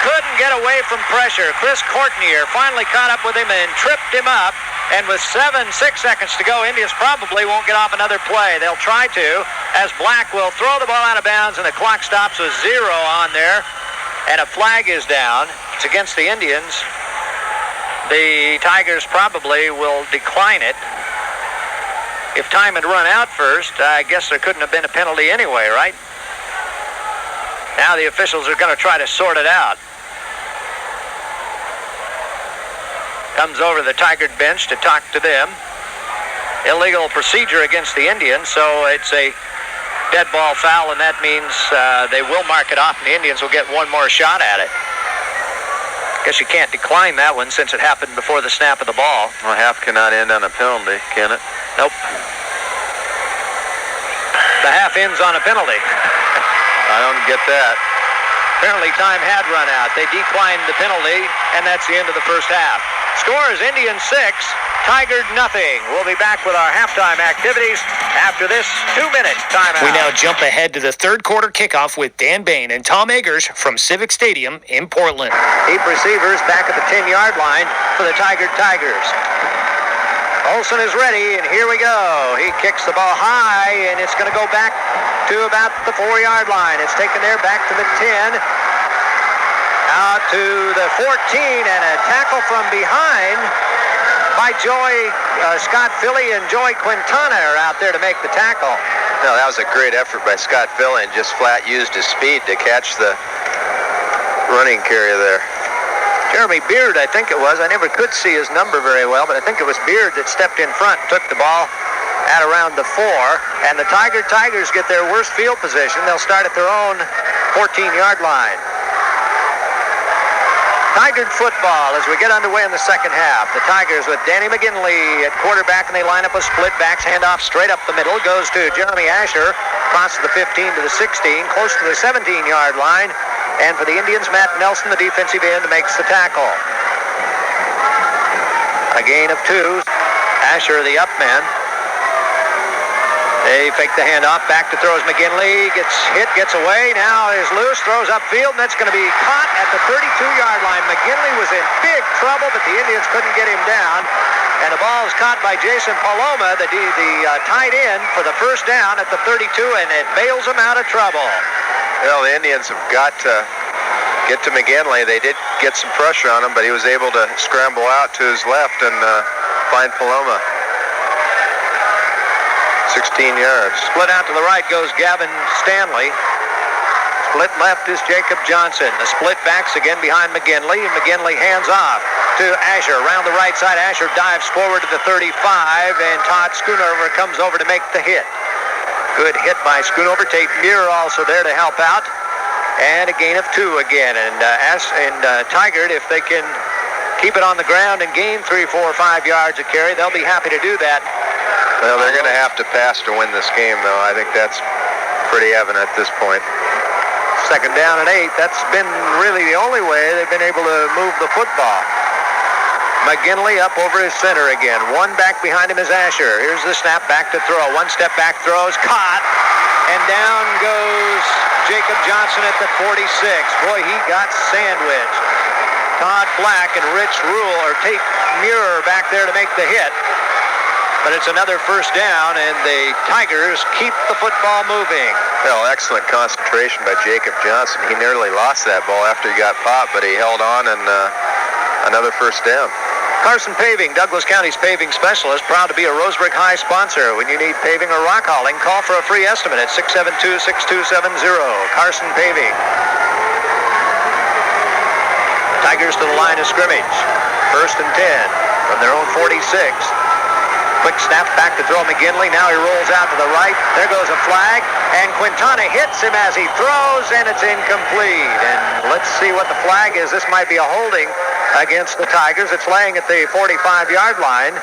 Speaker 5: Couldn't get away from pressure. Chris Courtnier finally caught up with him and tripped him up. And with 6 seconds to go, Indians probably won't get off another play. They'll try to, as Black will throw the ball out of bounds, and the clock stops with 0 on there. And a flag is down. It's against the Indians. The Tigers probably will decline it. If time had run out first, I guess there couldn't have been a penalty anyway, right? Now the officials are going to try to sort it out. comes over to the Tigard bench to talk to them. Illegal procedure against the Indians, so it's a dead ball foul, and that means they will mark it off, and the Indians will get one more shot at it. Guess you can't decline that one since it happened before the snap of the ball.
Speaker 4: Well, half cannot end on a penalty, can it?
Speaker 5: Nope. The half ends on a penalty.
Speaker 4: I don't get that.
Speaker 5: Apparently time had run out. They declined the penalty, and that's the end of the first half. Score is Indians 6, Tigard nothing. We'll be back with our halftime activities after this 2-minute timeout.
Speaker 1: We now jump ahead to the third quarter kickoff with Dan Bain and Tom Eggers from Civic Stadium in Portland.
Speaker 5: Deep receivers back at the 10-yard line for the Tigard Tigers. Olsen is ready, and here we go. He kicks the ball high, and it's going to go back to about the 4-yard line. It's taken there back to the 10, out to the 14, and a tackle from behind by Scott Philly, and Joey Quintana are out there to make the tackle.
Speaker 4: No, that was a great effort by Scott Philly, and just flat used his speed to catch the running carrier there.
Speaker 5: Jeremy Beard, I think it was. I never could see his number very well, but I think it was Beard that stepped in front and took the ball at around the 4. And the Tigers get their worst field position. They'll start at their own 14-yard line. Tigard football as we get underway in the second half. The Tigers with Danny McGinley at quarterback, and they line up with split backs. Handoff straight up the middle. Goes to Jeremy Asher. Crosses the 15 to the 16, close to the 17-yard line. And for the Indians, Matt Nelson, the defensive end, makes the tackle. A gain of 2. Asher, the up man. They fake the handoff. Back to throws McGinley. Gets hit, gets away. Now is loose. Throws upfield, and that's going to be caught at the 32-yard line. McGinley was in big trouble, but the Indians couldn't get him down. And the ball is caught by Jason Paloma, the tight end, for the first down at the 32, and it bails him out of trouble.
Speaker 4: Well, the Indians have got to get to McGinley. They did get some pressure on him, but he was able to scramble out to his left and find Paloma. 16 yards.
Speaker 5: Split out to the right goes Gavin Stanley. Split left is Jacob Johnson. The split backs again behind McGinley, and McGinley hands off to Asher. Around the right side, Asher dives forward to the 35, and Todd Schoonover comes over to make the hit. Good hit by Schoonover. Tate Muir also there to help out. And a gain of 2 again. And Tigard, if they can keep it on the ground and gain 3, 4, 5 yards a carry, they'll be happy to do that.
Speaker 4: Well, they're going to have to pass to win this game, though. I think that's pretty evident at this point.
Speaker 5: Second down and 8. That's been really the only way they've been able to move the football. McGinley up over his center again. One back behind him is Asher. Here's the snap, back to throw. One step back, throws, caught. And down goes Jacob Johnson at the 46. Boy, he got sandwiched. Todd Black and Rich Rule, or Tate Muir back there to make the hit. But it's another first down, and the Tigers keep the football moving.
Speaker 4: Well, excellent concentration by Jacob Johnson. He nearly lost that ball after he got popped, but he held on, and another first down.
Speaker 5: Carson Paving, Douglas County's paving specialist, proud to be a Roseburg High sponsor. When you need paving or rock hauling, call for a free estimate at 672-6270. Carson Paving. Tigers to the line of scrimmage. First and 10 from their own 46. Quick snap back to throw McGinley. Now he rolls out to the right. There goes a flag, and Quintana hits him as he throws, and it's incomplete. And let's see what the flag is. This might be a holding against the Tigers. It's laying at the 45-yard line.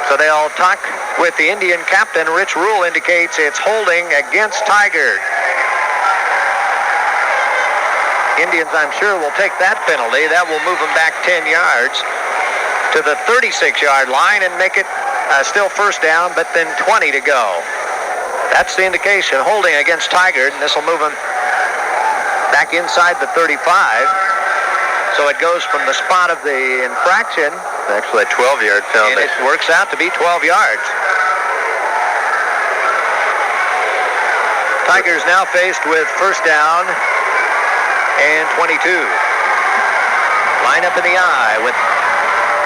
Speaker 5: So they'll talk with the Indian captain. Rich Rule indicates it's holding against Tigard. Indians, I'm sure, will take that penalty. That will move them back 10 yards to the 36-yard line and make it still first down, but then 20 to go. That's the indication. Holding against Tigard, and this will move him back inside the 35. So it goes from the spot of the infraction.
Speaker 4: Actually a 12-yard penalty.
Speaker 5: And it works out to be 12 yards. Tigers now faced with first down and 22. Line up in the I with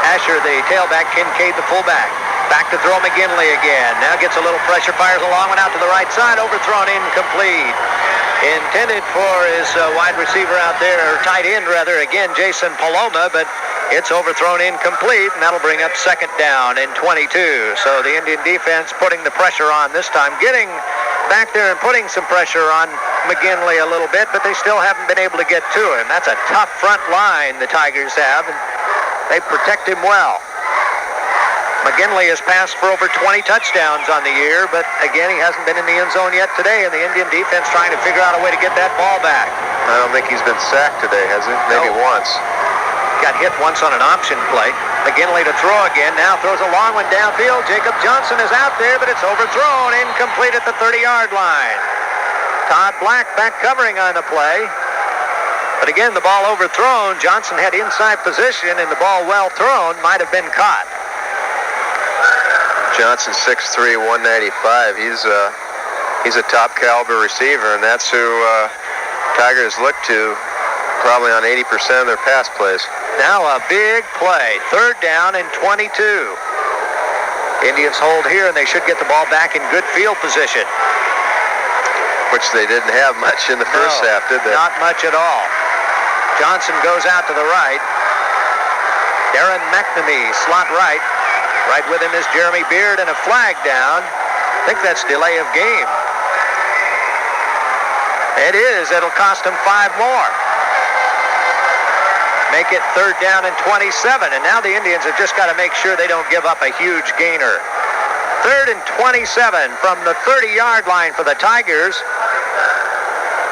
Speaker 5: Asher, the tailback, Kincaid, the fullback. Back to throw McGinley again. Now gets a little pressure, fires a long one out to the right side, overthrown, incomplete. Intended for his wide receiver out there, or tight end rather, again, Jason Paloma, but It's overthrown incomplete, and that'll bring up second down and 22. So the Indian defense putting the pressure on this time, getting back there and putting some pressure on McGinley a little bit, but they still haven't been able to get to him. That's a tough front line the Tigers have, and they protect him well. McGinley has passed for over 20 touchdowns on the year, but again, he hasn't been in the end zone yet today, and the Indian defense trying to figure out a way to get that ball back.
Speaker 4: I don't think he's been sacked today, has he? Maybe once.
Speaker 5: Got hit once on an option play. McGinley to throw again. Now throws a long one downfield. Jacob Johnson is out there, but it's overthrown. Incomplete at the 30-yard line. Todd Black back covering on the play. But again, the ball overthrown. Johnson had inside position, and the ball well thrown might have been caught.
Speaker 4: Johnson, 6'3", 195. He's a top caliber receiver, and that's who Tigers look to probably on 80% of their pass plays.
Speaker 5: Now a big play. Third down and 22. Indians hold here, and they should get the ball back in good field position.
Speaker 4: Which they didn't have much in the first half, did they?
Speaker 5: Not much at all. Johnson goes out to the right. Darren McNamee, slot right. Right with him is Jeremy Beard, and a flag down. I think that's delay of game. It is. It'll cost him 5 more. Make it third down and 27, and now the Indians have just got to make sure they don't give up a huge gainer. Third and 27 from the 30-yard line for the Tigers.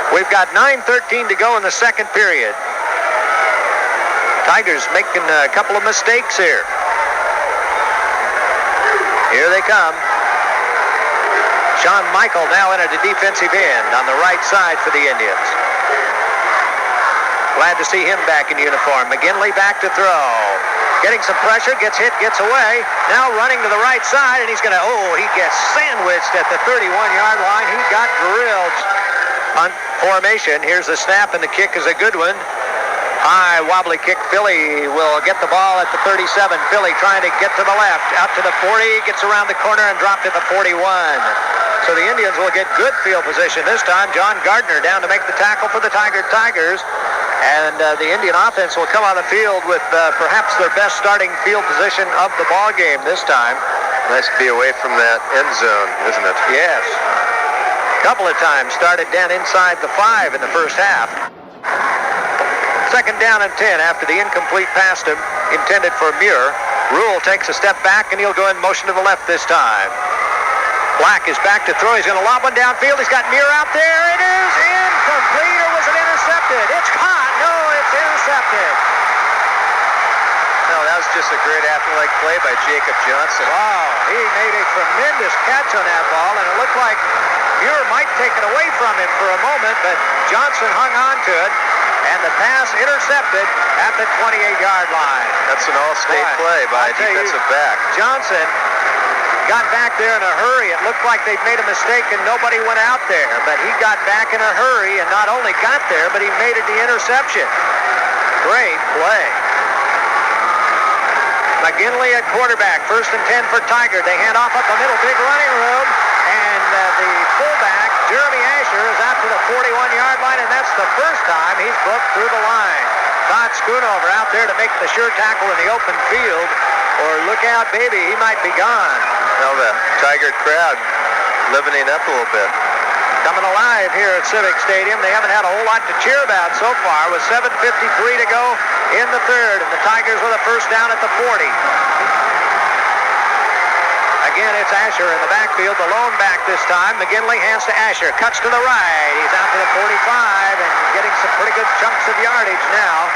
Speaker 5: We've got 9:13 to go in the second period. Tigers making a couple of mistakes here. Here they come. Sean Michael now in at the defensive end on the right side for the Indians. Glad to see him back in uniform. McGinley back to throw. Getting some pressure, gets hit, gets away. Now running to the right side, and he's going to, he gets sandwiched at the 31-yard line. He got drilled. Punt formation. Here's the snap, and the kick is a good one. High wobbly kick. Philly will get the ball at the 37. Philly trying to get to the left. Out to the 40. Gets around the corner and dropped at the 41. So the Indians will get good field position this time. John Gardner down to make the tackle for the Tigers. And the Indian offense will come on the field with perhaps their best starting field position of the ball game this time.
Speaker 4: Nice to be away from that end zone, isn't it?
Speaker 5: Yes. A couple of times started down inside the 5 in the first half. Second down and 10 after the incomplete pass intended for Muir. Rule takes a step back, and he'll go in motion to the left this time. Black is back to throw. He's going to lob one downfield. He's got Muir out there. It is incomplete, or was it intercepted? It's caught. No, it's intercepted.
Speaker 4: No, that was just a great athletic play by Jacob Johnson.
Speaker 5: Wow, he made a tremendous catch on that ball, and it looked like Muir might take it away from him for a moment, but Johnson hung on to it, and the pass intercepted at the 28-yard line.
Speaker 4: That's an all-state play by a defensive back.
Speaker 5: Johnson got back there in a hurry. It looked like they'd made a mistake and nobody went out there, but he got back in a hurry and not only got there, but he made it the interception. Great play. McGinley at quarterback. First and 10 for Tiger. They hand off up the middle. Big running room. And the fullback, Jeremy Asher, is out to the 41-yard line, and that's the first time he's broke through the line. Todd Schoonover out there to make the sure tackle in the open field. Or look out, baby, he might be gone.
Speaker 4: Well, the Tiger crowd livening up a little bit.
Speaker 5: Coming alive here at Civic Stadium. They haven't had a whole lot to cheer about so far with 7:53 to go in the third, and the Tigers with a first down at the 40. Again, it's Asher in the backfield, the lone back this time. McGinley hands to Asher, cuts to the right. He's out to the 45 and getting some pretty good chunks of yardage now.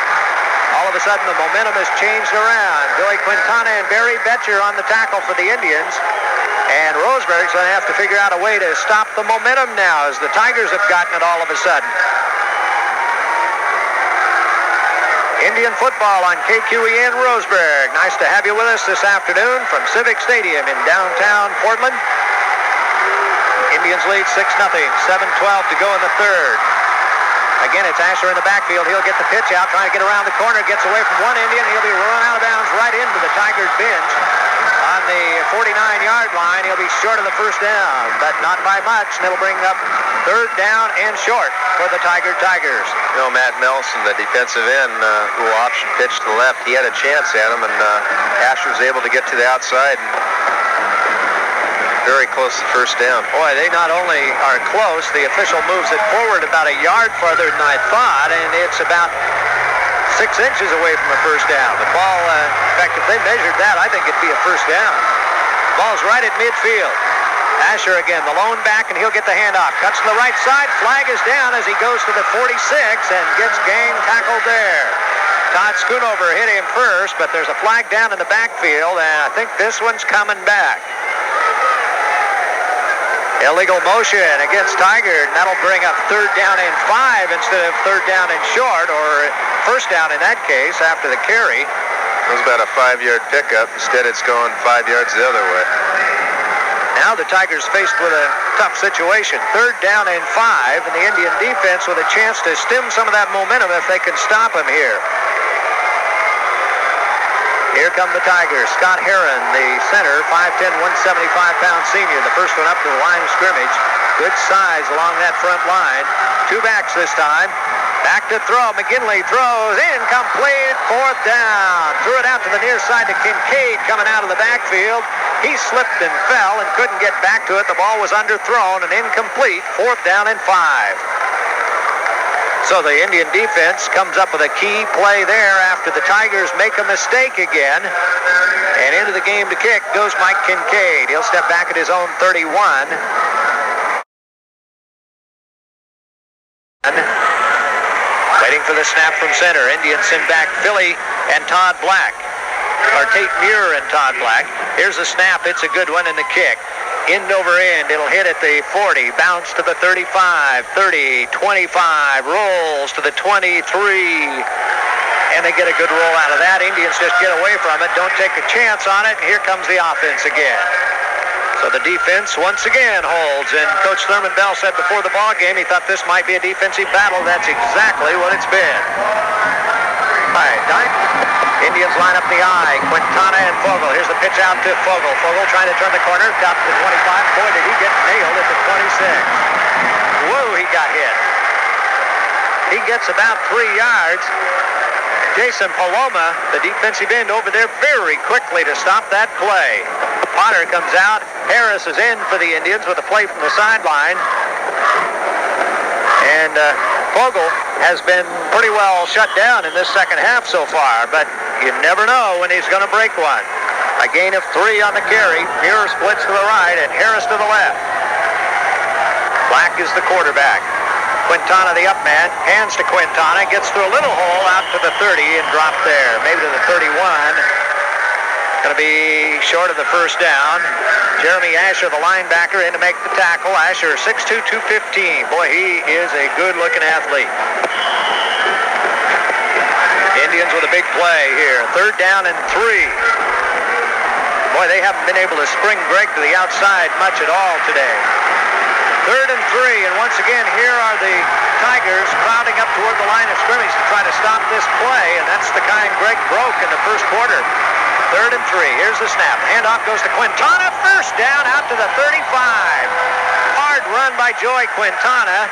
Speaker 5: All of a sudden, the momentum has changed around. Joey Quintana and Barry Betcher on the tackle for the Indians. And Roseburg's going to have to figure out a way to stop the momentum now as the Tigers have gotten it all of a sudden. Indian football on KQEN Roseburg. Nice to have you with us this afternoon from Civic Stadium in downtown Portland. Indians lead 6-0, 7:12 to go in the third. Again, it's Asher in the backfield. He'll get the pitch out, trying to get around the corner. Gets away from one Indian. He'll be run out of bounds right into the Tigers bench on the 49-yard line. He'll be short of the first down, but not by much. And it'll bring up third down and short for the Tigers.
Speaker 4: You know, Matt Nelson, the defensive end, who option pitched to the left, he had a chance at him, and Asher was able to get to the outside. Very close to first down.
Speaker 5: Boy, they not only are close, the official moves it forward about a yard farther than I thought, and it's about 6 inches away from a first down. The ball, in fact, if they measured that, I think it'd be a first down. Ball's right at midfield. Asher again, the lone back, and he'll get the handoff. Cuts to the right side. Flag is down as he goes to the 46 and gets game tackled there. Todd Schoonover hit him first, but there's a flag down in the backfield, and I think this one's coming back. Illegal motion against Tigard, and that'll bring up third down and 5 instead of third down and short, or first down in that case after the carry.
Speaker 4: It was about a 5-yard pickup. Instead, it's going 5 yards the other way.
Speaker 5: Now the Tigers faced with a tough situation. Third down and 5, and the Indian defense with a chance to stem some of that momentum if they can stop him here. Here come the Tigers. Scott Heron, the center, 5'10", 175-pound senior. The first one up to the line of scrimmage. Good size along that front line. 2 backs this time. Back to throw. McGinley throws. Incomplete. Fourth down. Threw it out to the near side to Kincaid coming out of the backfield. He slipped and fell and couldn't get back to it. The ball was underthrown and incomplete. Fourth down and 5. So the Indian defense comes up with a key play there after the Tigers make a mistake again. And into the game to kick goes Mike Kincaid. He'll step back at his own 31. Waiting for the snap from center. Indians send back Philly and Todd Black. Or Tate Muir and Todd Black. Here's the snap. It's a good one, and the kick. End over end. It'll hit at the 40. Bounce to the 35, 30, 25. Rolls to the 23. And they get a good roll out of that. Indians just get away from it. Don't take a chance on it. And here comes the offense again. So the defense once again holds. And Coach Thurman Bell said before the ball game he thought this might be a defensive battle. That's exactly what it's been. All right, Dyke. Indians line up the I. Quintana and Fogle. Here's the pitch out to Fogle. Fogle trying to turn the corner. Down to the 25. Boy, did he get nailed at the 26. Whoa, he got hit. He gets about 3 yards. Jason Paloma, the defensive end over there, very quickly to stop that play. Potter comes out. Harris is in for the Indians with a play from the sideline. And Fogle has been pretty well shut down in this second half so far, but you never know when he's going to break one. A gain of 3 on the carry. Muir splits to the right and Harris to the left. Black is the quarterback. Quintana the up man, hands to Quintana, gets through a little hole out to the 30 and dropped there, maybe to the 31. Going to be short of the first down. Jeremy Asher, the linebacker, in to make the tackle. Asher, 6'2", 215. Boy, he is a good-looking athlete. Indians with a big play here. Third down and 3. Boy, they haven't been able to spring Greg to the outside much at all today. Third and 3, and once again, here are the Tigers crowding up toward the line of scrimmage to try to stop this play, and that's the kind Greg broke in the first quarter. Third and 3. Here's the snap. Handoff goes to Quintana. First down out to the 35. Hard run by Joey Quintana.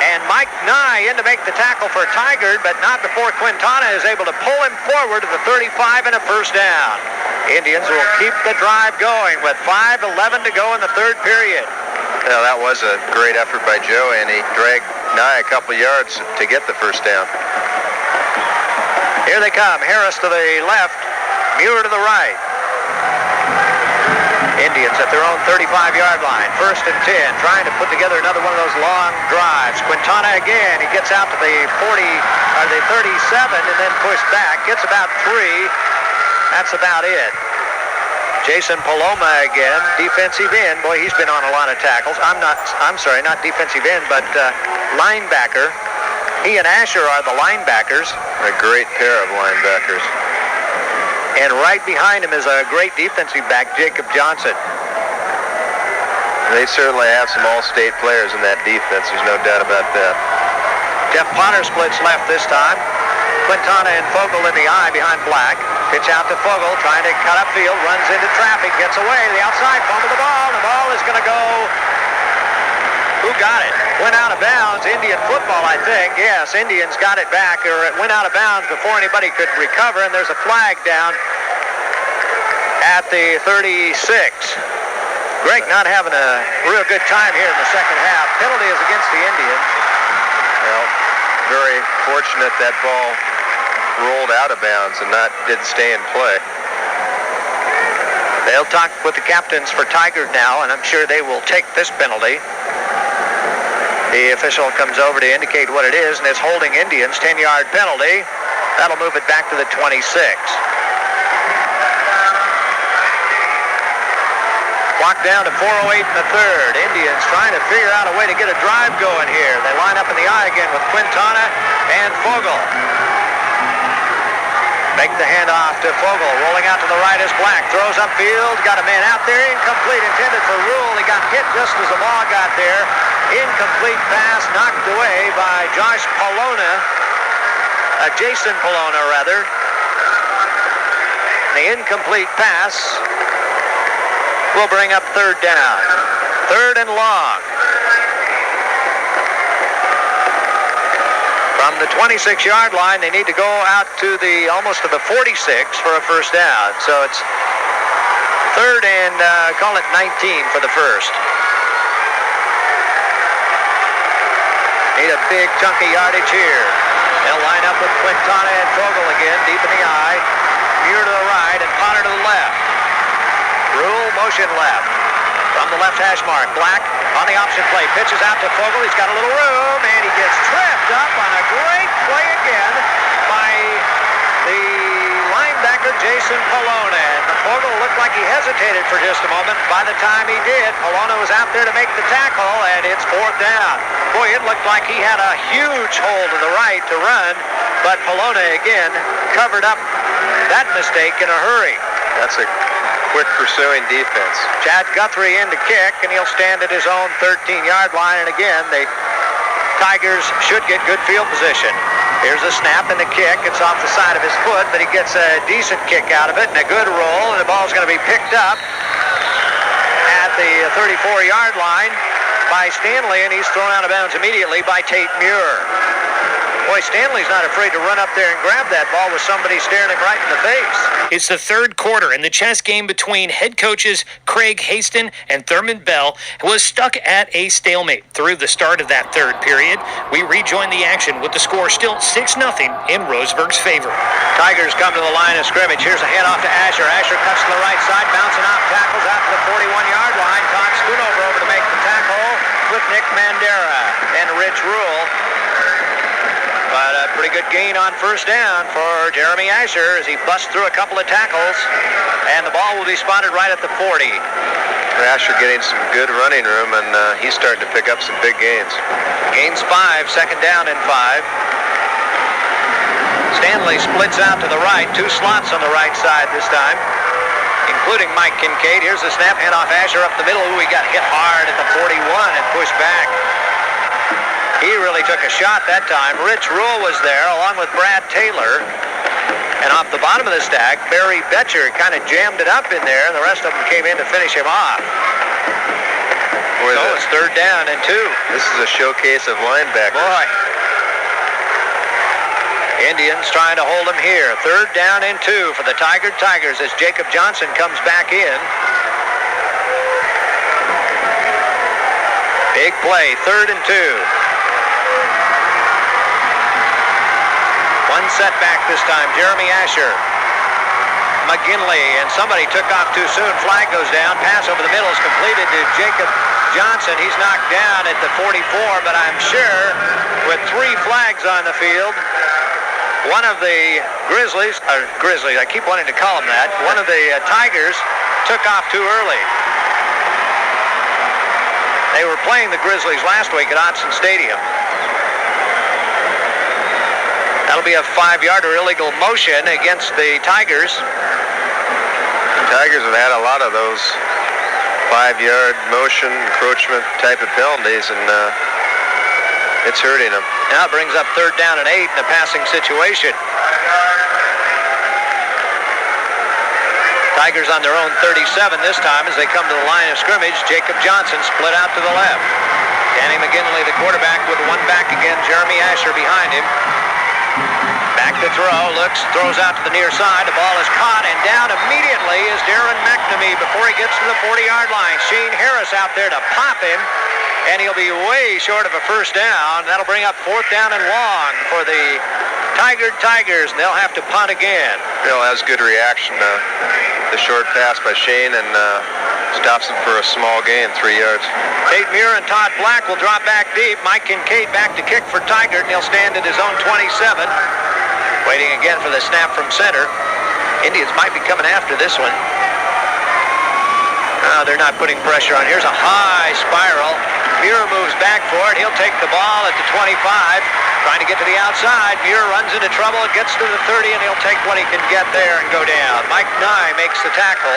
Speaker 5: And Mike Nye in to make the tackle for Tigard, but not before Quintana is able to pull him forward to the 35 and a first down. Indians will keep the drive going with 5:11 to go in the third period.
Speaker 4: Well, that was a great effort by Joey, and he dragged Nye a couple yards to get the first down.
Speaker 5: Here they come. Harris to the left. Muir to the right. Indians at their own 35-yard line. First and 10, trying to put together another one of those long drives. Quintana again. He gets out to the 40, or the 37, and then pushed back. Gets about 3. That's about it. Jason Paloma again, defensive end. Boy, he's been on a lot of tackles. I'm sorry, not defensive end, but linebacker. He and Asher are the linebackers.
Speaker 4: A great pair of linebackers.
Speaker 5: And right behind him is a great defensive back, Jacob Johnson.
Speaker 4: They certainly have some all-state players in that defense. There's no doubt about that.
Speaker 5: Jeff Potter splits left this time. Quintana and Fogle in the I behind Black. Pitch out to Fogel, trying to cut upfield, runs into traffic, gets away to the outside, fumble the ball. The ball is going to go. Who got it? Went out of bounds. Indian football, I think. Yes, Indians got it back, or it went out of bounds before anybody could recover, and there's a flag down at the 36. Greg not having a real good time here in the second half. Penalty is against the Indians.
Speaker 4: Well, very fortunate that ball rolled out of bounds and didn't stay in play.
Speaker 5: They'll talk with the captains for Tigard now, and I'm sure they will take this penalty. The official comes over to indicate what it is, and it's holding Indians, 10-yard penalty. That'll move it back to the 26. Clock down to 4:08 in the third. Indians trying to figure out a way to get a drive going here. They line up in the eye again with Quintana and Fogel. Make the handoff to Fogel. Rolling out to the right is Black. Throws upfield. Got a man out there. Incomplete. Intended for Rule. He got hit just as the ball got there. Incomplete pass knocked away by Josh Polona. Jason Polona, rather. The incomplete pass will bring up third down. Third and long. From the 26-yard line, they need to go out to almost to the 46 for a first down. So it's third and call it 19 for the first. Need a big chunky yardage here. They'll line up with Quintana and Fogel again, deep in the eye. Muir to the right and Potter to the left. Rule motion left. From the left hash mark, Black on the option play. Pitches out to Fogel. He's got a little room, and he gets tripped up on a great play again by the linebacker, Jason Polona. And Fogel looked like he hesitated for just a moment. By the time he did, Polona was out there to make the tackle, and it's fourth down. Boy, it looked like he had a huge hole to the right to run, but Polona, again, covered up that mistake in a hurry.
Speaker 4: That's a quick pursuing defense.
Speaker 5: Chad Guthrie in to kick, and he'll stand at his own 13-yard line. And again, the Tigers should get good field position. Here's the snap and the kick. It's off the side of his foot, but he gets a decent kick out of it and a good roll. And the ball's going to be picked up at the 34-yard line by Stanley, and he's thrown out of bounds immediately by Tate Muir. Boy, Stanley's not afraid to run up there and grab that ball with somebody staring him right in the face.
Speaker 1: It's the third quarter, and the chess game between head coaches Craig Haston and Thurman Bell was stuck at a stalemate through the start of that third period. We rejoin the action with the score still 6-0 in Roseburg's favor.
Speaker 5: Tigers come to the line of scrimmage. Here's a handoff to Asher. Asher cuts to the right side, bouncing off tackles out to the 41-yard line. Todd Schoonover over to make the tackle with Nick Mandera and Rich Rule. But a pretty good gain on first down for Jeremy Asher as he busts through a couple of tackles. And the ball will be spotted right at the 40.
Speaker 4: Asher getting some good running room, and he's starting to pick up some big gains.
Speaker 5: Gains 5, second down and 5. Stanley splits out to the right, 2 slots on the right side this time, including Mike Kincaid. Here's the snap, handoff Asher up the middle. Ooh, he got hit hard at the 41 and pushed back. He really took a shot that time. Rich Rule was there along with Brad Taylor. And off the bottom of the stack, Barry Betcher kind of jammed it up in there, and the rest of them came in to finish him off. So it's third down and 2.
Speaker 4: This is a showcase of linebackers.
Speaker 5: Boy. Indians trying to hold them here. Third down and 2 for the Tigers as Jacob Johnson comes back in. Big play, third and 2. One setback this time, Jeremy Asher. McGinley, and somebody took off too soon. Flag goes down. Pass over the middle is completed to Jacob Johnson. He's knocked down at the 44, but I'm sure with 3 flags on the field, one of the Grizzlies, I keep wanting to call them that, one of the Tigers took off too early. They were playing the Grizzlies last week at Autzen Stadium. That'll be a 5-yarder illegal motion against the Tigers.
Speaker 4: The Tigers have had a lot of those 5-yard motion, encroachment type of penalties, and it's hurting them.
Speaker 5: Now it brings up third down and 8 in a passing situation. Tigers on their own 37 this time as they come to the line of scrimmage. Jacob Johnson split out to the left. Danny McGinley, the quarterback, with one back again. Jeremy Asher behind him. Back to throw, looks, throws out to the near side. The ball is caught, and down immediately is Darren McNamee before he gets to the 40-yard line. Shane Harris out there to pop him, and he'll be way short of a first down. That'll bring up 4th down and long for the Tigers, and they'll have to punt again.
Speaker 4: Bill has good reaction to the short pass by Shane and stops him for a small gain, 3 yards.
Speaker 5: Tate Muir and Todd Black will drop back deep. Mike Kincaid back to kick for Tigard, and he'll stand at his own 27. Waiting again for the snap from center. Indians might be coming after this one. They're not putting pressure on. Here's a high spiral. Muir moves back for it. He'll take the ball at the 25. Trying to get to the outside. Muir runs into trouble. It gets to the 30, and he'll take what he can get there and go down. Mike Nye makes the tackle.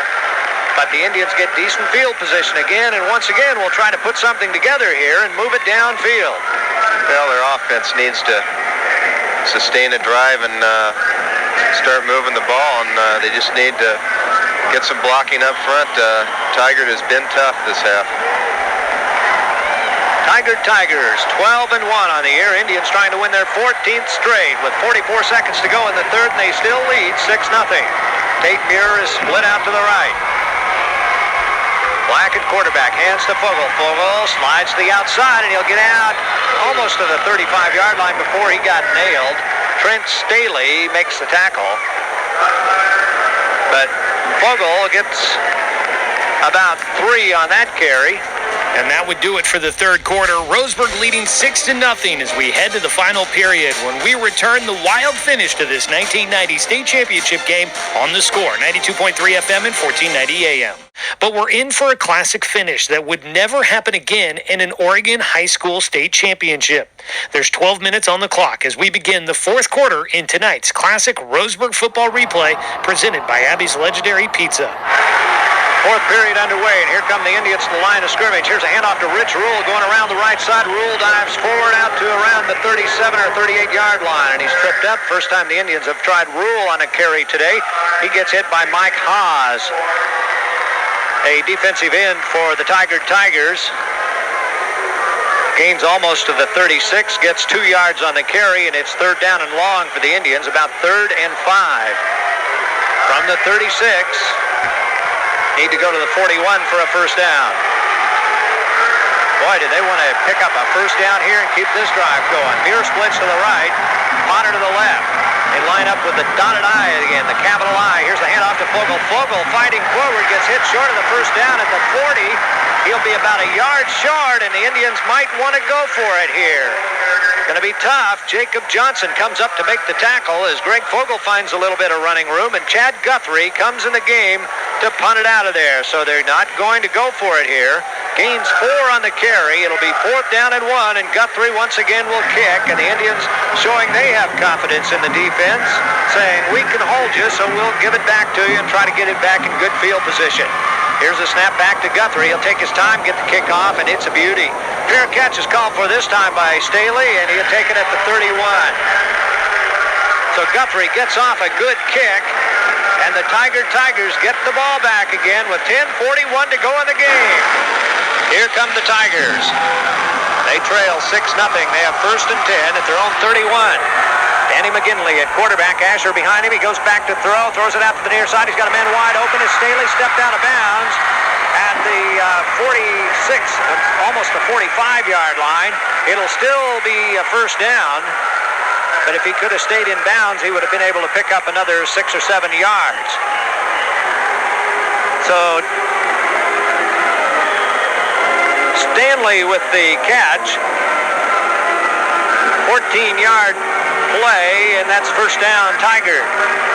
Speaker 5: But the Indians get decent field position again, and once again we'll try to put something together here and move it downfield.
Speaker 4: Well, their offense needs to sustain a drive and start moving the ball, and they just need to get some blocking up front. Tigard has been tough this half.
Speaker 5: Tigers, 12-1 on the year. Indians trying to win their 14th straight with 44 seconds to go in the third, and they still lead 6-0. Tate Muir is split out to the right. Black at quarterback, hands to Fogle. Fogle slides to the outside, and he'll get out almost to the 35-yard line before he got nailed. Trent Staley makes the tackle. But Fogle gets about 3 on that carry.
Speaker 1: And that would do it for the third quarter. Roseburg leading 6-0 as we head to the final period when we return the wild finish to this 1990 state championship game on The Score, 92.3 FM and 1490 AM. But we're in for a classic finish that would never happen again in an Oregon high school state championship. There's 12 minutes on the clock as we begin the fourth quarter in tonight's classic Roseburg football replay presented by Abby's Legendary Pizza.
Speaker 5: Fourth period underway, and here come the Indians to the line of scrimmage. Here's a handoff to Rich Rule going around the right side. Rule dives forward out to around the 37 or 38-yard line, and he's tripped up. First time the Indians have tried Rule on a carry today. He gets hit by Mike Haas, a defensive end for the Tigers. Gains almost to the 36, gets 2 yards on the carry, and it's 3rd down and long for the Indians, about 3rd and 5. From the 36. Need to go to the 41 for a first down. Boy, do they want to pick up a first down here and keep this drive going. Muir splits to the right, Potter to the left. They line up with the dotted I again, the capital I. Here's the handoff to Fogle. Fogle fighting forward, gets hit short of the first down at the 40. He'll be about a yard short, and the Indians might want to go for it here. Going to be tough. Jacob Johnson comes up to make the tackle as Greg Fogle finds a little bit of running room, and Chad Guthrie comes in the game to punt it out of there. So they're not going to go for it here. Gains 4 on the carry. It'll be 4th down and 1, and Guthrie once again will kick, and the Indians showing they have confidence in the defense, saying we can hold you, so we'll give it back to you and try to get it back in good field position. Here's a snap back to Guthrie. He'll take his time, get the kick off, and it's a beauty. Fair catch is called for this time by Staley, and he'll take it at the 31. So Guthrie gets off a good kick, and the Tigers get the ball back again with 10:41 to go in the game. Here come the Tigers. They trail 6-0. They have 1st and 10 at their own 31. Danny McGinley at quarterback. Asher behind him. He goes back to throw. Throws it out to the near side. He's got a man wide open as Staley stepped out of bounds at the 46, almost the 45-yard line. It'll still be a first down. But if he could have stayed in bounds, he would have been able to pick up another 6 or 7 yards. So Stanley with the catch. 14-yard play, and that's first down Tiger.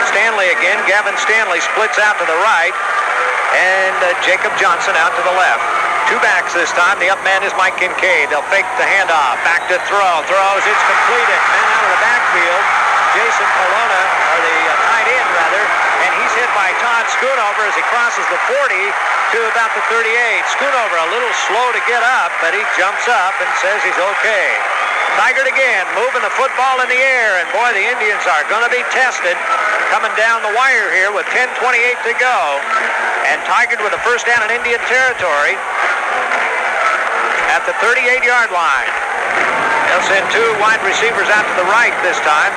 Speaker 5: Stanley again. Gavin Stanley splits out to the right, and Jacob Johnson out to the left. 2 backs this time. The up man is Mike Kincaid. They'll fake the handoff. Back to throw. Throws. It's completed. Man out of the backfield. Jason Polona, or the tight end rather, and he's hit by Todd Schoonover as he crosses the 40 to about the 38. Schoonover a little slow to get up, but he jumps up and says he's okay. Tigard again, moving the football in the air, and boy, the Indians are going to be tested coming down the wire here with 10:28 to go. And Tigard with a first down in Indian territory at the 38-yard line. They'll send two wide receivers out to the right this time.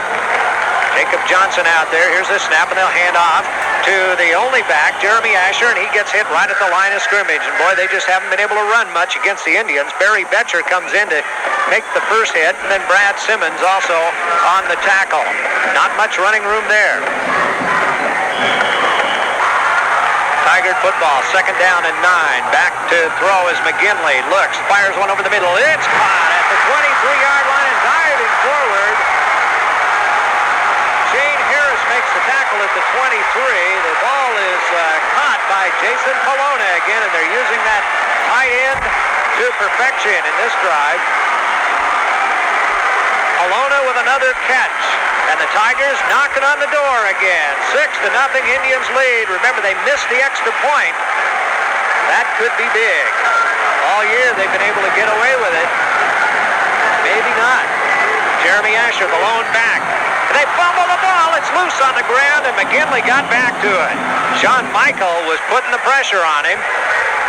Speaker 5: Jacob Johnson out there. Here's the snap, and they'll hand off to the only back, Jeremy Asher, and he gets hit right at the line of scrimmage. And boy, they just haven't been able to run much against the Indians. Barry Betcher comes in to make the first hit, and then Brad Simmons also on the tackle. Not much running room there. Tigard football, second down and 9. Back to throw as McGinley looks, fires one over the middle. It's caught at the 23-yard line and diving forward. Shane Harris makes the tackle at the 23. The ball is caught by Jason Polona again, and they're using that tight end to perfection in this drive. Polona with another catch, and the Tigers knocking on the door again. 6-0 Indians lead. Remember, they missed the extra point. That could be big. All year they've been able to get away with it. Maybe not. Jeremy Asher, the lone back. They fumble the ball. It's loose on the ground, and McGinley got back to it. Sean Michael was putting the pressure on him,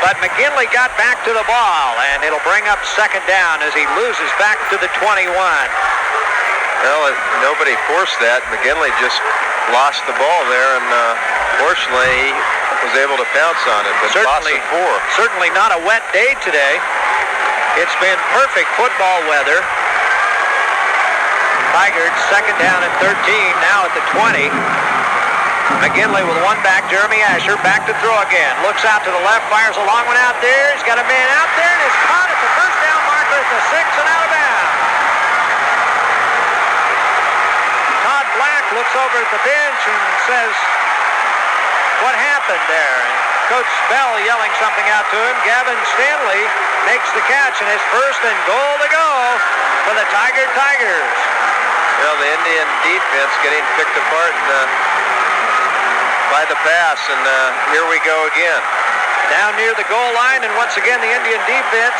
Speaker 5: but McGinley got back to the ball, and it'll bring up second down as he loses back to the 21.
Speaker 4: Well, nobody forced that. McGinley just lost the ball there, and fortunately he was able to pounce on it, but lost it 4.
Speaker 5: Certainly not a wet day today. It's been perfect football weather. Tigard second down and 13, now at the 20. McGinley with one back, Jeremy Asher back to throw again. Looks out to the left, fires a long one out there. He's got a man out there, and it's caught at the first down marker at the 6 and out of bounds. Todd Black looks over at the bench and says, what happened there? And Coach Bell yelling something out to him. Gavin Stanley makes the catch, and it's first and goal to go for the Tigers.
Speaker 4: Well, the Indian defense getting picked apart by the pass, and here we go again.
Speaker 5: Down near the goal line, and once again the Indian defense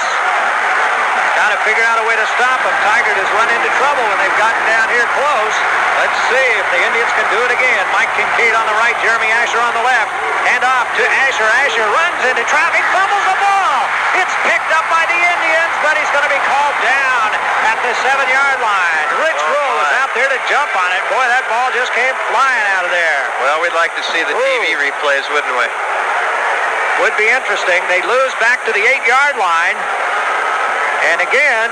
Speaker 5: got to figure out a way to stop them. Tigard has run into trouble when they've gotten down here close. Let's see if the Indians can do it again. Mike Kincaid on the right, Jeremy Asher on the left. Hand off to Asher. Asher runs into traffic, fumbles the ball. It's picked up by the Indians, but he's going to be called down at the 7-yard line. Rich Rule is out there to jump on it. Boy, that ball just came flying out of there.
Speaker 4: Well, we'd like to see the TV replays, wouldn't we?
Speaker 5: Would be interesting. They lose back to the 8-yard line. And again,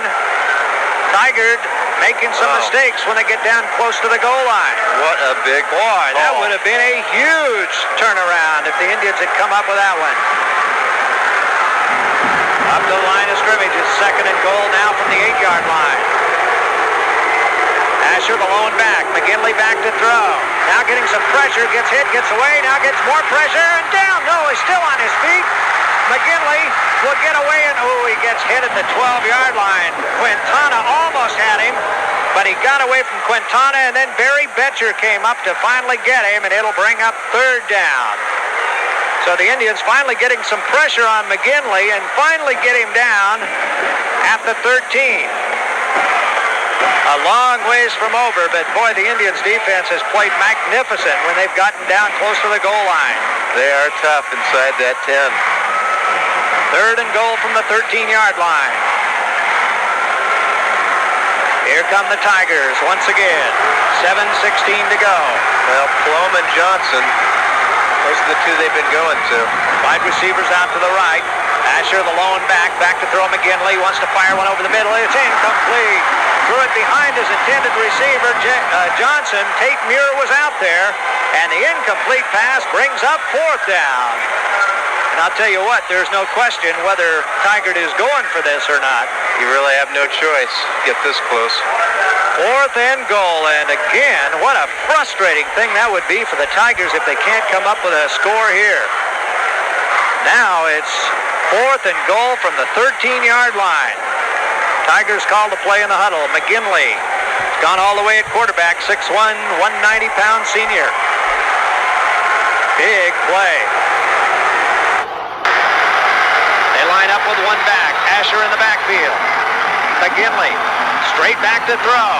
Speaker 5: Tigard making some mistakes when they get down close to the goal line.
Speaker 4: What a big
Speaker 5: boy.
Speaker 4: ball.
Speaker 5: That would have been a huge turnaround if the Indians had come up with that one. Up to the line of scrimmage. It's second and goal now from the 8-yard line. Asher, the lone back. McGinley back to throw. Now getting some pressure. Gets hit, gets away. Now gets more pressure. And down. No, he's still on his feet. McGinley will get away, and he gets hit at the 12-yard line. Quintana almost had him, but he got away from Quintana, and then Barry Betcher came up to finally get him, and it'll bring up third down. So the Indians finally getting some pressure on McGinley and finally get him down at the 13. A long ways from over, but boy, the Indians' defense has played magnificent when they've gotten down close to the goal line.
Speaker 4: They are tough inside that 10.
Speaker 5: Third and goal from the 13-yard line. Here come the Tigers once again. 7:16 to go.
Speaker 4: Well, Plum and Johnson, those are the two they've been going to.
Speaker 5: Wide receivers out to the right. Asher, the lone back to throw McGinley. Wants to fire one over the middle. It's incomplete. Threw it behind his intended receiver, Johnson. Tate Muir was out there, and the incomplete pass brings up fourth down. And I'll tell you what, there's no question whether Tigard is going for this or not.
Speaker 4: You really have no choice. Get this close.
Speaker 5: Fourth and goal, and again, what a frustrating thing that would be for the Tigers if they can't come up with a score here. Now it's fourth and goal from the 13-yard line. Tigers called the play in the huddle. McGinley has gone all the way at quarterback, 6'1", 190-pound senior. Big play. They line up with one back. Asher in the backfield. McGinley straight back to throw.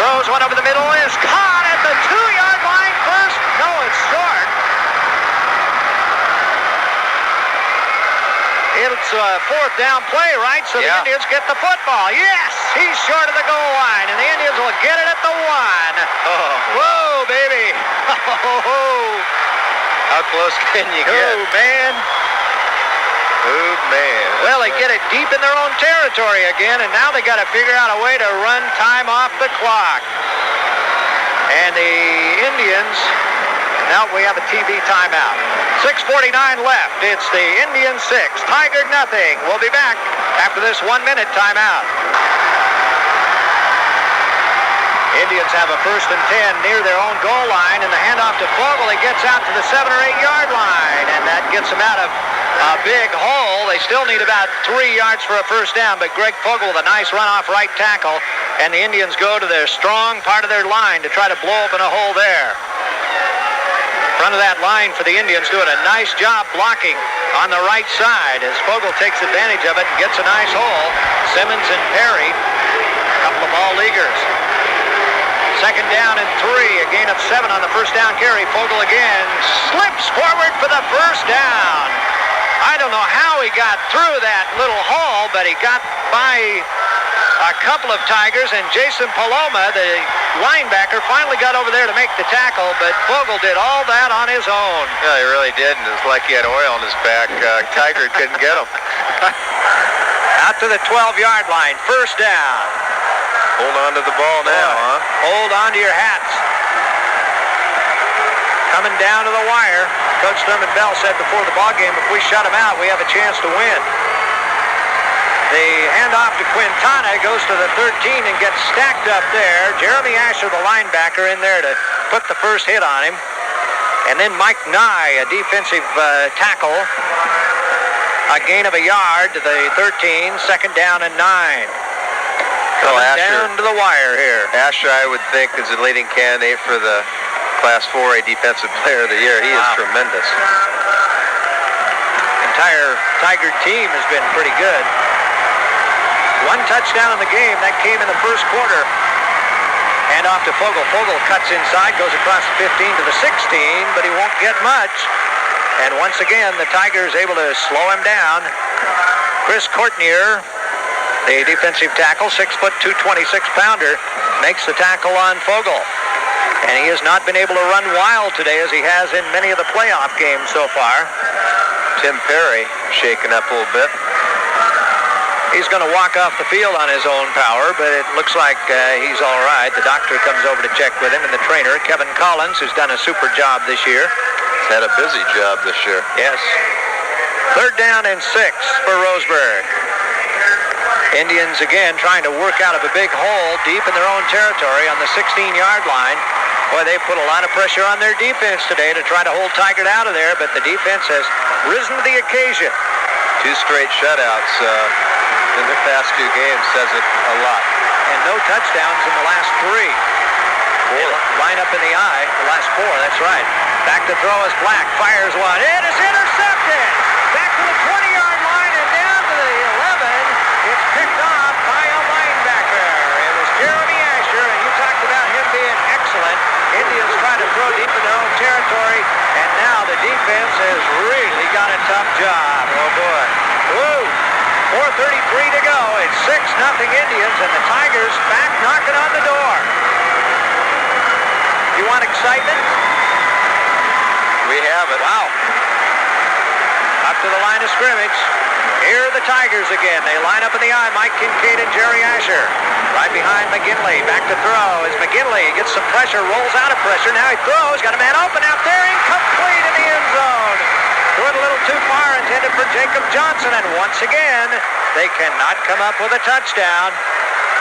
Speaker 5: Throws one over the middle. Is caught at the 2-yard line first No, it's short. It's a fourth down play, right? So the Indians get the football. Yes, he's short of the goal line, and the Indians will get it at the 1.
Speaker 4: Oh,
Speaker 5: whoa, baby.
Speaker 4: how close can you get?
Speaker 5: Oh, man.
Speaker 4: Oh, man.
Speaker 5: Well, they get it deep in their own territory again, and now they got to figure out a way to run time off the clock. And the Indians, now we have a TV timeout. 6:49 left. It's the Indians 6, Tigard nothing. We'll be back after this 1-minute timeout. Indians have a 1st and 10 near their own goal line, and the handoff to Fogle. He gets out to the 7 or 8 yard line, and that gets them out of a big hole. They still need about 3 yards for a first down, but Greg Fogle with a nice run-off right tackle, and the Indians go to their strong part of their line to try to blow open a hole there. Front of that line for the Indians doing a nice job blocking on the right side as Fogle takes advantage of it and gets a nice hole. Simmons and Perry, a couple of ball leaguers. 2nd down and 3, a gain of 7 on the first down carry. Fogle again slips forward for the first down. I don't know how he got through that little hole, but he got by a couple of Tigers, and Jason Paloma, the linebacker, finally got over there to make the tackle, but Fogle did all that on his own.
Speaker 4: Yeah, he really did, and it's like he had oil on his back. Tigard couldn't get him.
Speaker 5: Out to the 12-yard line, first down.
Speaker 4: Hold on to the ball now, huh?
Speaker 5: Hold on to your hats. Coming down to the wire. Coach Thurman Bell said before the ballgame, if we shut him out, we have a chance to win. The handoff to Quintana goes to the 13 and gets stacked up there. Jeremy Asher, the linebacker, in there to put the first hit on him. And then Mike Nye, a defensive tackle. A gain of a yard to the 13, 2nd down and 9. Coming down to the wire here.
Speaker 4: Asher, I would think, is the leading candidate for the Class 4A Defensive Player of the Year. He is tremendous.
Speaker 5: The entire Tiger team has been pretty good. 1 touchdown in the game. That came in the first quarter. Hand off to Fogle. Fogle cuts inside, goes across the 15 to the 16, but he won't get much. And once again, the Tigers able to slow him down. Chris Courtnier, the defensive tackle, 6'2", 226-pounder, makes the tackle on Fogle. And he has not been able to run wild today as he has in many of the playoff games so far.
Speaker 4: Tim Perry shaking up a little bit.
Speaker 5: He's going to walk off the field on his own power, but it looks like he's all right. The doctor comes over to check with him, and the trainer, Kevin Collins, who's done a super job this year.
Speaker 4: He's had a busy job this year.
Speaker 5: Yes. 3rd down and 6 for Roseburg. Indians again trying to work out of a big hole deep in their own territory on the 16-yard line. Boy, they put a lot of pressure on their defense today to try to hold Tigard out of there, but the defense has risen to the occasion.
Speaker 4: 2 straight shutouts in the past 2 games says it a lot.
Speaker 5: And no touchdowns in the last 3. 4. Line up in the eye, the last 4, that's right. Back to throw is Black, fires one. It is intercepted! Back to the 20-yard line and down to the 11. It's picked off by a linebacker. It was Jeremy Asher, and you talked about him being excellent. Indians trying to throw deep in their own territory, and now the defense has really got a tough job. Oh, boy. Woo! 4:33 to go. It's 6-0 Indians, and the Tigers back knocking on the door. You want excitement?
Speaker 4: We have it.
Speaker 5: Wow. Up to the line of scrimmage. Here are the Tigers again. They line up in the eye. Mike Kincaid and Jerry Asher. Right behind McGinley. Back to throw is McGinley. Gets some pressure. Rolls out of pressure. Now he throws. Got a man open out there. Incomplete in the end zone. Threw it a little too far. Intended for Jacob Johnson. And once again, they cannot come up with a touchdown.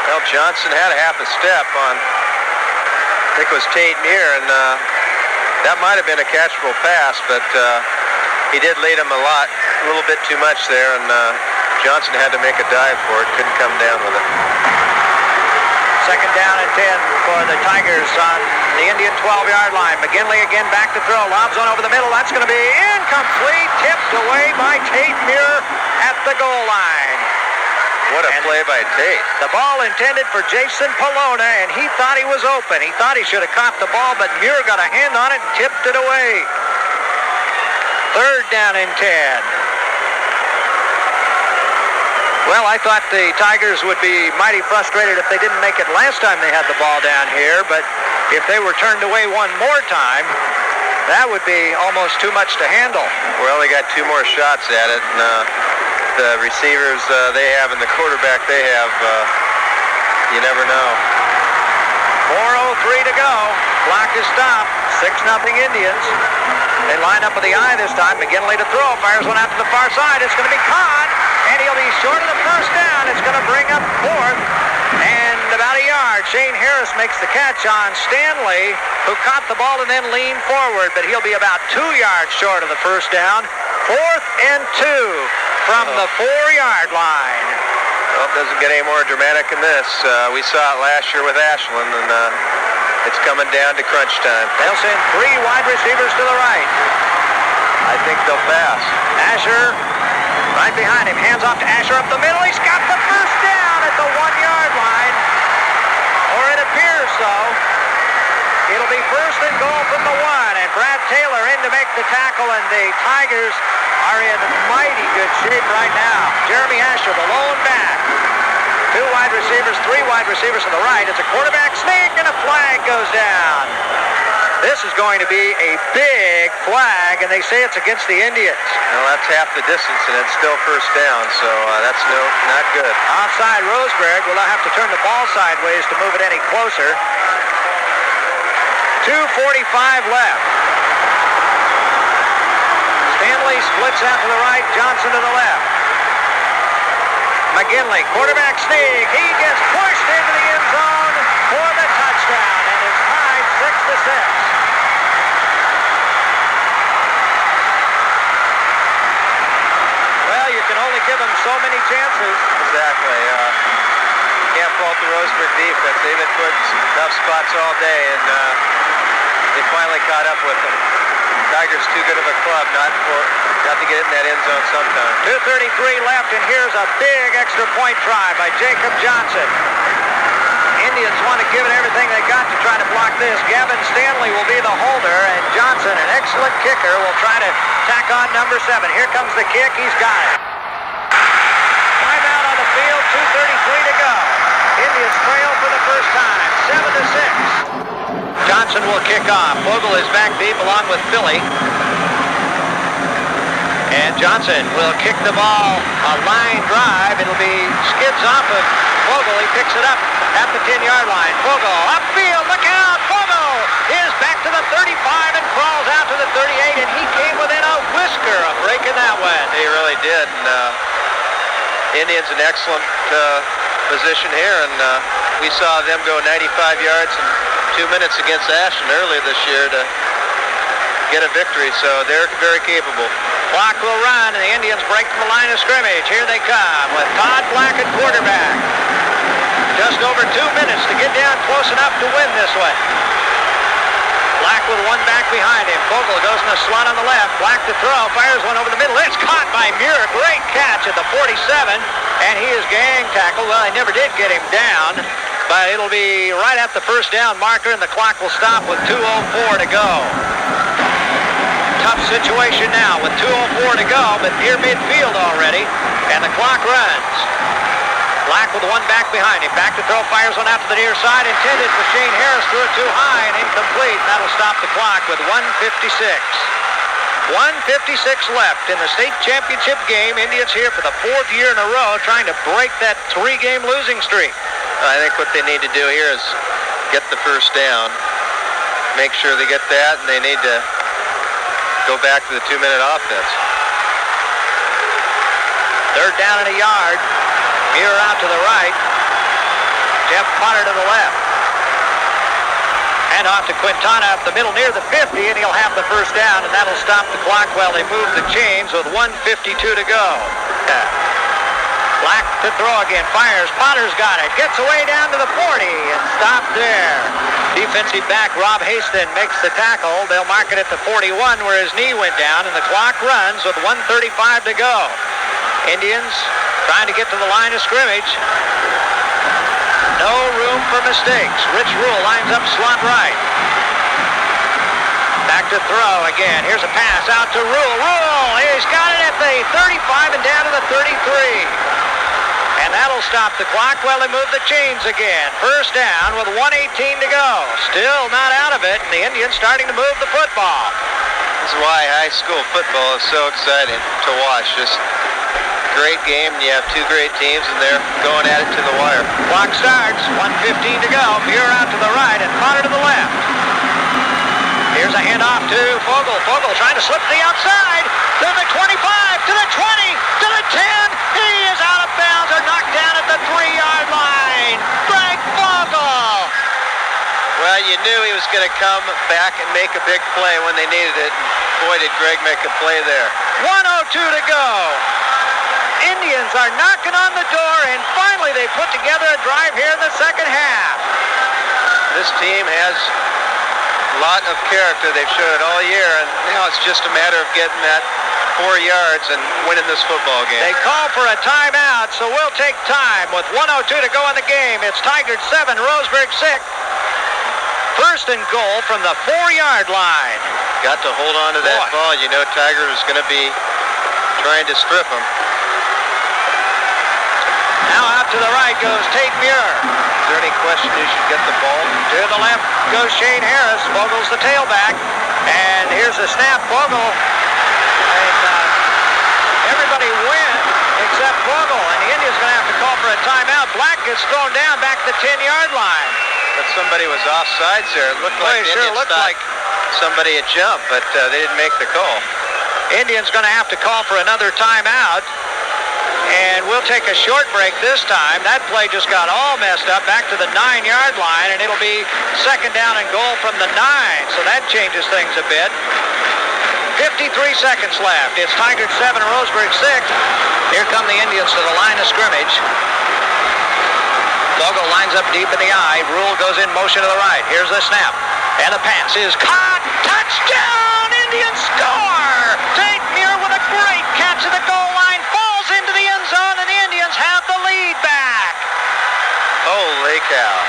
Speaker 4: Well, Johnson had a half a step on, I think it was Tate Neer, and that might have been a catchable pass, but he did lead him a little bit too much there, and Johnson had to make a dive for it, couldn't come down with it.
Speaker 5: 2nd down and 10 for the Tigers on the Indian 12-yard line. McGinley again back to throw. Lobs one over the middle. That's going to be incomplete. Tipped away by Tate Muir at the goal line.
Speaker 4: What a play by Tate.
Speaker 5: The ball intended for Jason Polona, and he thought he was open. He thought he should have caught the ball, but Muir got a hand on it and tipped it away. 3rd down and 10. Well, I thought the Tigers would be mighty frustrated if they didn't make it last time they had the ball down here, but if they were turned away one more time, that would be almost too much to handle.
Speaker 4: Well, they got 2 more shots at it, and the receivers they have and the quarterback they have, you never know.
Speaker 5: 4:03 to go. Clock is stopped. 6-0 Indians. They line up with the eye this time. McGinley to throw. Fires one out to the far side. It's going to be caught, and he'll be short of the first down. It's going to bring up 4th and about a yard. Shane Harris makes the catch on Stanley, who caught the ball and then leaned forward, but he'll be about 2 yards short of the first down. 4th and 2 from the 4-yard line.
Speaker 4: Well, it doesn't get any more dramatic than this. We saw it last year with Ashland, and it's coming down to crunch time.
Speaker 5: They'll send 3 wide receivers to the right.
Speaker 4: I think they'll pass.
Speaker 5: Asher right behind him. Hands off to Asher up the middle. He's got the first down at the 1-yard line. Or it appears so. It'll be 1st and goal from the 1. And Brad Taylor in to make the tackle. And the Tigers are in mighty good shape right now. Jeremy Asher, the lone back. 2 wide receivers, 3 wide receivers to the right. It's a quarterback sneak, and a flag goes down. This is going to be a big flag, and they say it's against the Indians.
Speaker 4: Well, that's half the distance, and it's still first down, so that's not good.
Speaker 5: Offside Roseburg. Will have to turn the ball sideways to move it any closer. 2:45 left. Stanley splits out to the right, Johnson to the left. McGinley, quarterback sneak. He gets pushed into the end zone for the touchdown, and is tied 6-6. Well, you can only give them so many chances.
Speaker 4: Exactly. Can't fault the Roseburg defense. They've been put in some tough spots all day, and they finally caught up with them. Tigers too good of a club not to get in that end zone sometime.
Speaker 5: 2:33 left, and here's a big extra point try by Jacob Johnson. Indians want to give it everything they got to try to block this. Gavin Stanley will be the holder, and Johnson, an excellent kicker, will try to tack on number 7. Here comes the kick. He's got it. Timeout on the field, 2:33 to go. Indians trail for the first time, 7-6. Johnson will kick off. Vogel is back deep along with Philly. And Johnson will kick the ball, a line drive. It'll be skids off of Vogel. He picks it up at the 10-yard line. Vogel upfield, look out! Vogel is back to the 35 and crawls out to the 38, and he came within a whisker of breaking that one.
Speaker 4: He really did. And Indians in excellent position here, and we saw them go 95 yards in 2 minutes against Ashland earlier this year to get a victory, so they're very capable.
Speaker 5: Clock will run, and the Indians break from the line of scrimmage. Here they come with Todd Black at quarterback. Just over 2 minutes to get down close enough to win this one. Black with one back behind him. Vogel goes in the slot on the left. Black to throw, fires one over the middle. It's caught by Muir. Great catch at the 47, and he is gang tackled. Well, he never did get him down, but it'll be right at the first down marker, and the clock will stop with 2:04 to go. Tough situation now with 2:04 to go, but near midfield already, and the clock runs. Black with one back behind him. Back to throw, fires one out to the near side. Intended for Shane Harris, threw it too high and incomplete. That'll stop the clock with 1:56. 1:56 left in the state championship game. Indians here for the 4th year in a row trying to break that 3-game losing streak.
Speaker 4: I think what they need to do here is get the first down. Make sure they get that, and they need to go back to the 2-minute offense.
Speaker 5: 3rd down and a yard. Muir out to the right. Jeff Potter to the left. And off to Quintana up the middle near the 50, and he'll have the first down, and that'll stop the clock while they move the chains with 1:52 to go. Black to throw again. Fires. Potter's got it. Gets away down to the 40 and stopped there. Defensive back Rob Haston makes the tackle. They'll mark it at the 41 where his knee went down, and the clock runs with 1:35 to go. Indians trying to get to the line of scrimmage. No room for mistakes. Rich Rule lines up slot right. Back to throw again. Here's a pass out to Rule. Rule, he's got it at the 35 and down to the 33. And that'll stop the clock while they move the chains again. First down with 1:18 to go. Still not out of it, and the Indians starting to move the football.
Speaker 4: This is why high school football is so exciting to watch. Just great game, and you have two great teams, and they're going at it to the wire.
Speaker 5: Clock starts, 1:15 to go. Muir out to the right and Potter to the left. Here's a handoff to Vogel. Vogel trying to slip to the outside. To the 25, to the 20, to the 10. He is out of bounds or knocked down at the 3-yard line. Greg Vogel.
Speaker 4: Well, you knew he was going to come back and make a big play when they needed it. And boy, did Greg make a play there.
Speaker 5: 1:02 to go. Indians are knocking on the door, and finally they put together a drive here in the second half.
Speaker 4: This team has a lot of character. They've shown it all year, and now it's just a matter of getting that 4 yards and winning this football game.
Speaker 5: They call for a timeout, so we'll take time with 1:02 to go in the game. It's Tigard 7, Roseburg 6. First and goal from the 4-yard line.
Speaker 4: Got to hold on to that ball. You know Tiger was going to be trying to strip him.
Speaker 5: Now out to the right goes Tate Muir.
Speaker 4: Is there any question who should get the ball?
Speaker 5: To the left goes Shane Harris. Vogel's the tailback. And here's a snap. Vogel. And everybody went except Vogel. And the Indians going to have to call for a timeout. Black gets thrown down back to the 10-yard line.
Speaker 4: But somebody was offsides there. It looked like the Indians thought somebody had jumped, but they didn't make the call.
Speaker 5: Indians going to have to call for another timeout. And we'll take a short break this time. That play just got all messed up back to the 9-yard line, and it'll be second down and goal from the 9. So that changes things a bit. 53 seconds left. It's Tigard 7, Roseburg 6. Here come the Indians to the line of scrimmage. Vogel lines up deep in the eye. Rule goes in motion to the right. Here's the snap. And the pass is caught. Touchdown! Indians score! Tate Muir with a great catch at the goal line. Falls into the end zone, and the Indians have the lead back.
Speaker 4: Holy cow.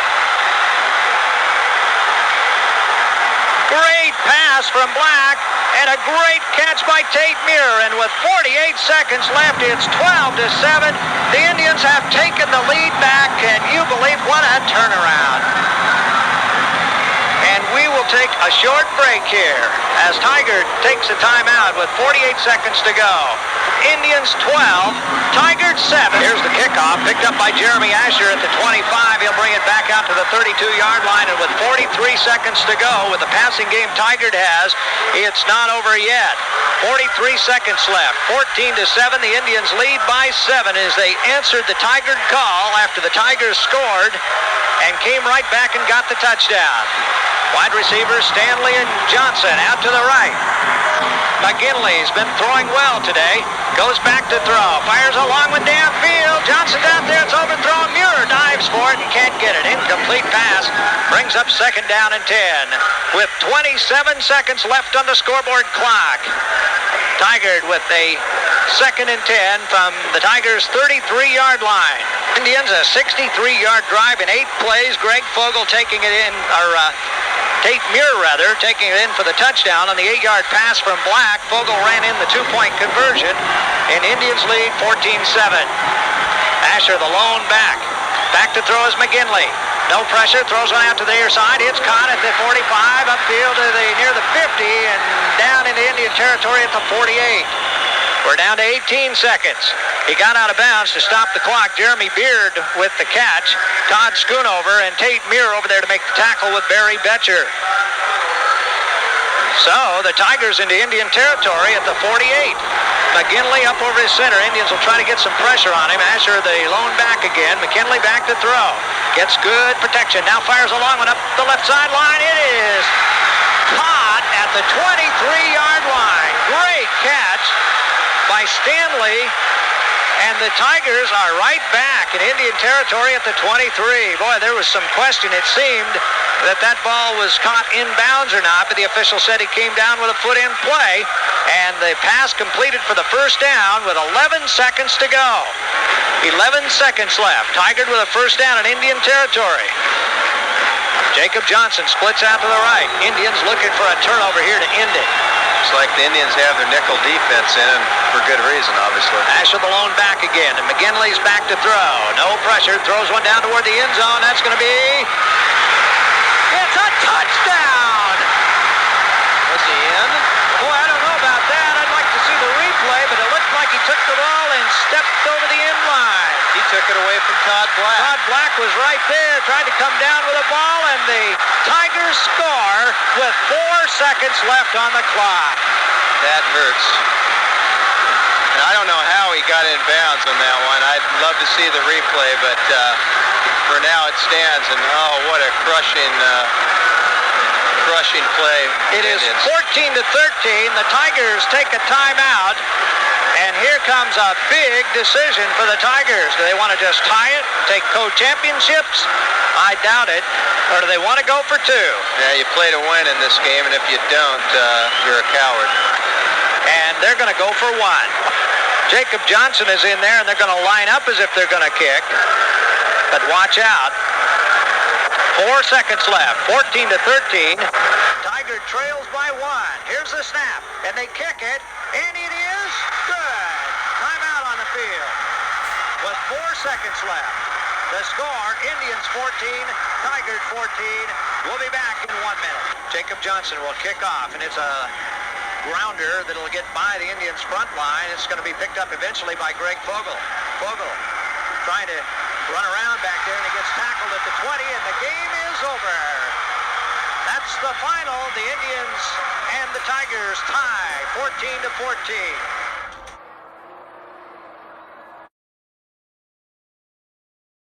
Speaker 5: Great pass from Black, and a great catch by Tate Muir. And with 48 seconds left, it's 12-7. The Indians have taken the lead back, and you believe what a turnaround. And we will take a short break here as Tigard takes a timeout with 48 seconds to go. Indians 12, Tigard 7. Here's the kickoff, picked up by Jeremy Asher at the 25. He'll bring it back out to the 32-yard line, and with 43 seconds to go, with the passing game Tigard has, it's not over yet. 43 seconds left. 14-7, the Indians lead by 7 as they answered the Tigard call after the Tigers scored and came right back and got the touchdown. Wide receivers Stanley and Johnson out to the right. McGinley's been throwing well today. Goes back to throw. Fires a long one downfield. Johnson's out there. It's overthrown. Muir dives for it and can't get it. Incomplete pass. Brings up second down and 10. With 27 seconds left on the scoreboard clock. Tigard with a second and 10 from the Tigers' 33-yard line. Indians a 63-yard drive in 8 plays. Greg Vogel taking it in, Tate Muir, taking it in for the touchdown on the 8-yard pass from Black. Vogel ran in the 2-point conversion, and Indians lead 14-7. Asher, the lone back. Back to throw is McGinley. No pressure, throws one out to the near side. It's caught at the 45, upfield to near the 50, and down into Indian territory at the 48. We're down to 18 seconds. He got out of bounds to stop the clock. Jeremy Beard with the catch. Todd Schoonover and Tate Muir over there to make the tackle with Barry Betcher. So the Tigers into Indian territory at the 48. McGinley up over his center. Indians will try to get some pressure on him. Asher, the lone back again. McKinley back to throw. Gets good protection. Now fires a long one up the left sideline. It is caught at the 23-yard line. Great catch by Stanley, and the Tigers are right back in Indian territory at the 23. Boy, there was some question. It seemed that ball was caught inbounds or not, but the official said he came down with a foot in play, And the pass completed for the first down with 11 seconds to go. 11 seconds left. Tigard with a first down in Indian territory. Jacob Johnson splits out to the right. Indians looking for a turnover here to end it.
Speaker 4: Looks like the Indians have their nickel defense in, and for good reason, obviously.
Speaker 5: Asher the lone back again, and McGinley's back to throw. No pressure, throws one down toward the end zone. That's going to be... It's a touchdown!
Speaker 4: Was he in?
Speaker 5: Boy, I don't know about that. I'd like to see the replay, but it looked like he took the ball and stepped over the end line.
Speaker 4: He took it away from Todd Black.
Speaker 5: Todd Black was right there, tried to come down with the ball, and the Tigers score with 4 seconds left on the clock.
Speaker 4: That hurts. And I don't know how he got in bounds on that one. I'd love to see the replay, but for now it stands, and oh, what a crushing play.
Speaker 5: It is 14-13. The Tigers take a timeout, and here comes a big decision for the Tigers. Do they want to just tie it, take co-championships? I doubt it. Or do they want to go for two?
Speaker 4: Yeah, you play to win in this game, and if you don't, you're a coward.
Speaker 5: And they're going to go for one. Jacob Johnson is in there, and they're going to line up as if they're going to kick. But watch out. 4 seconds left. 14-13. Tiger trails by one. Here's the snap, and they kick it, and it is good. Timeout on the field with 4 seconds left. The score, Indians 14, Tigers 14. We'll be back in 1 minute. Jacob Johnson will kick off, and it's a grounder that'll get by the Indians' front line. It's going to be picked up eventually by Greg Fogel. Fogel trying to run around back there, and he gets tackled at the 20, and the game is over. That's the final. The Indians and the Tigers tie 14-14.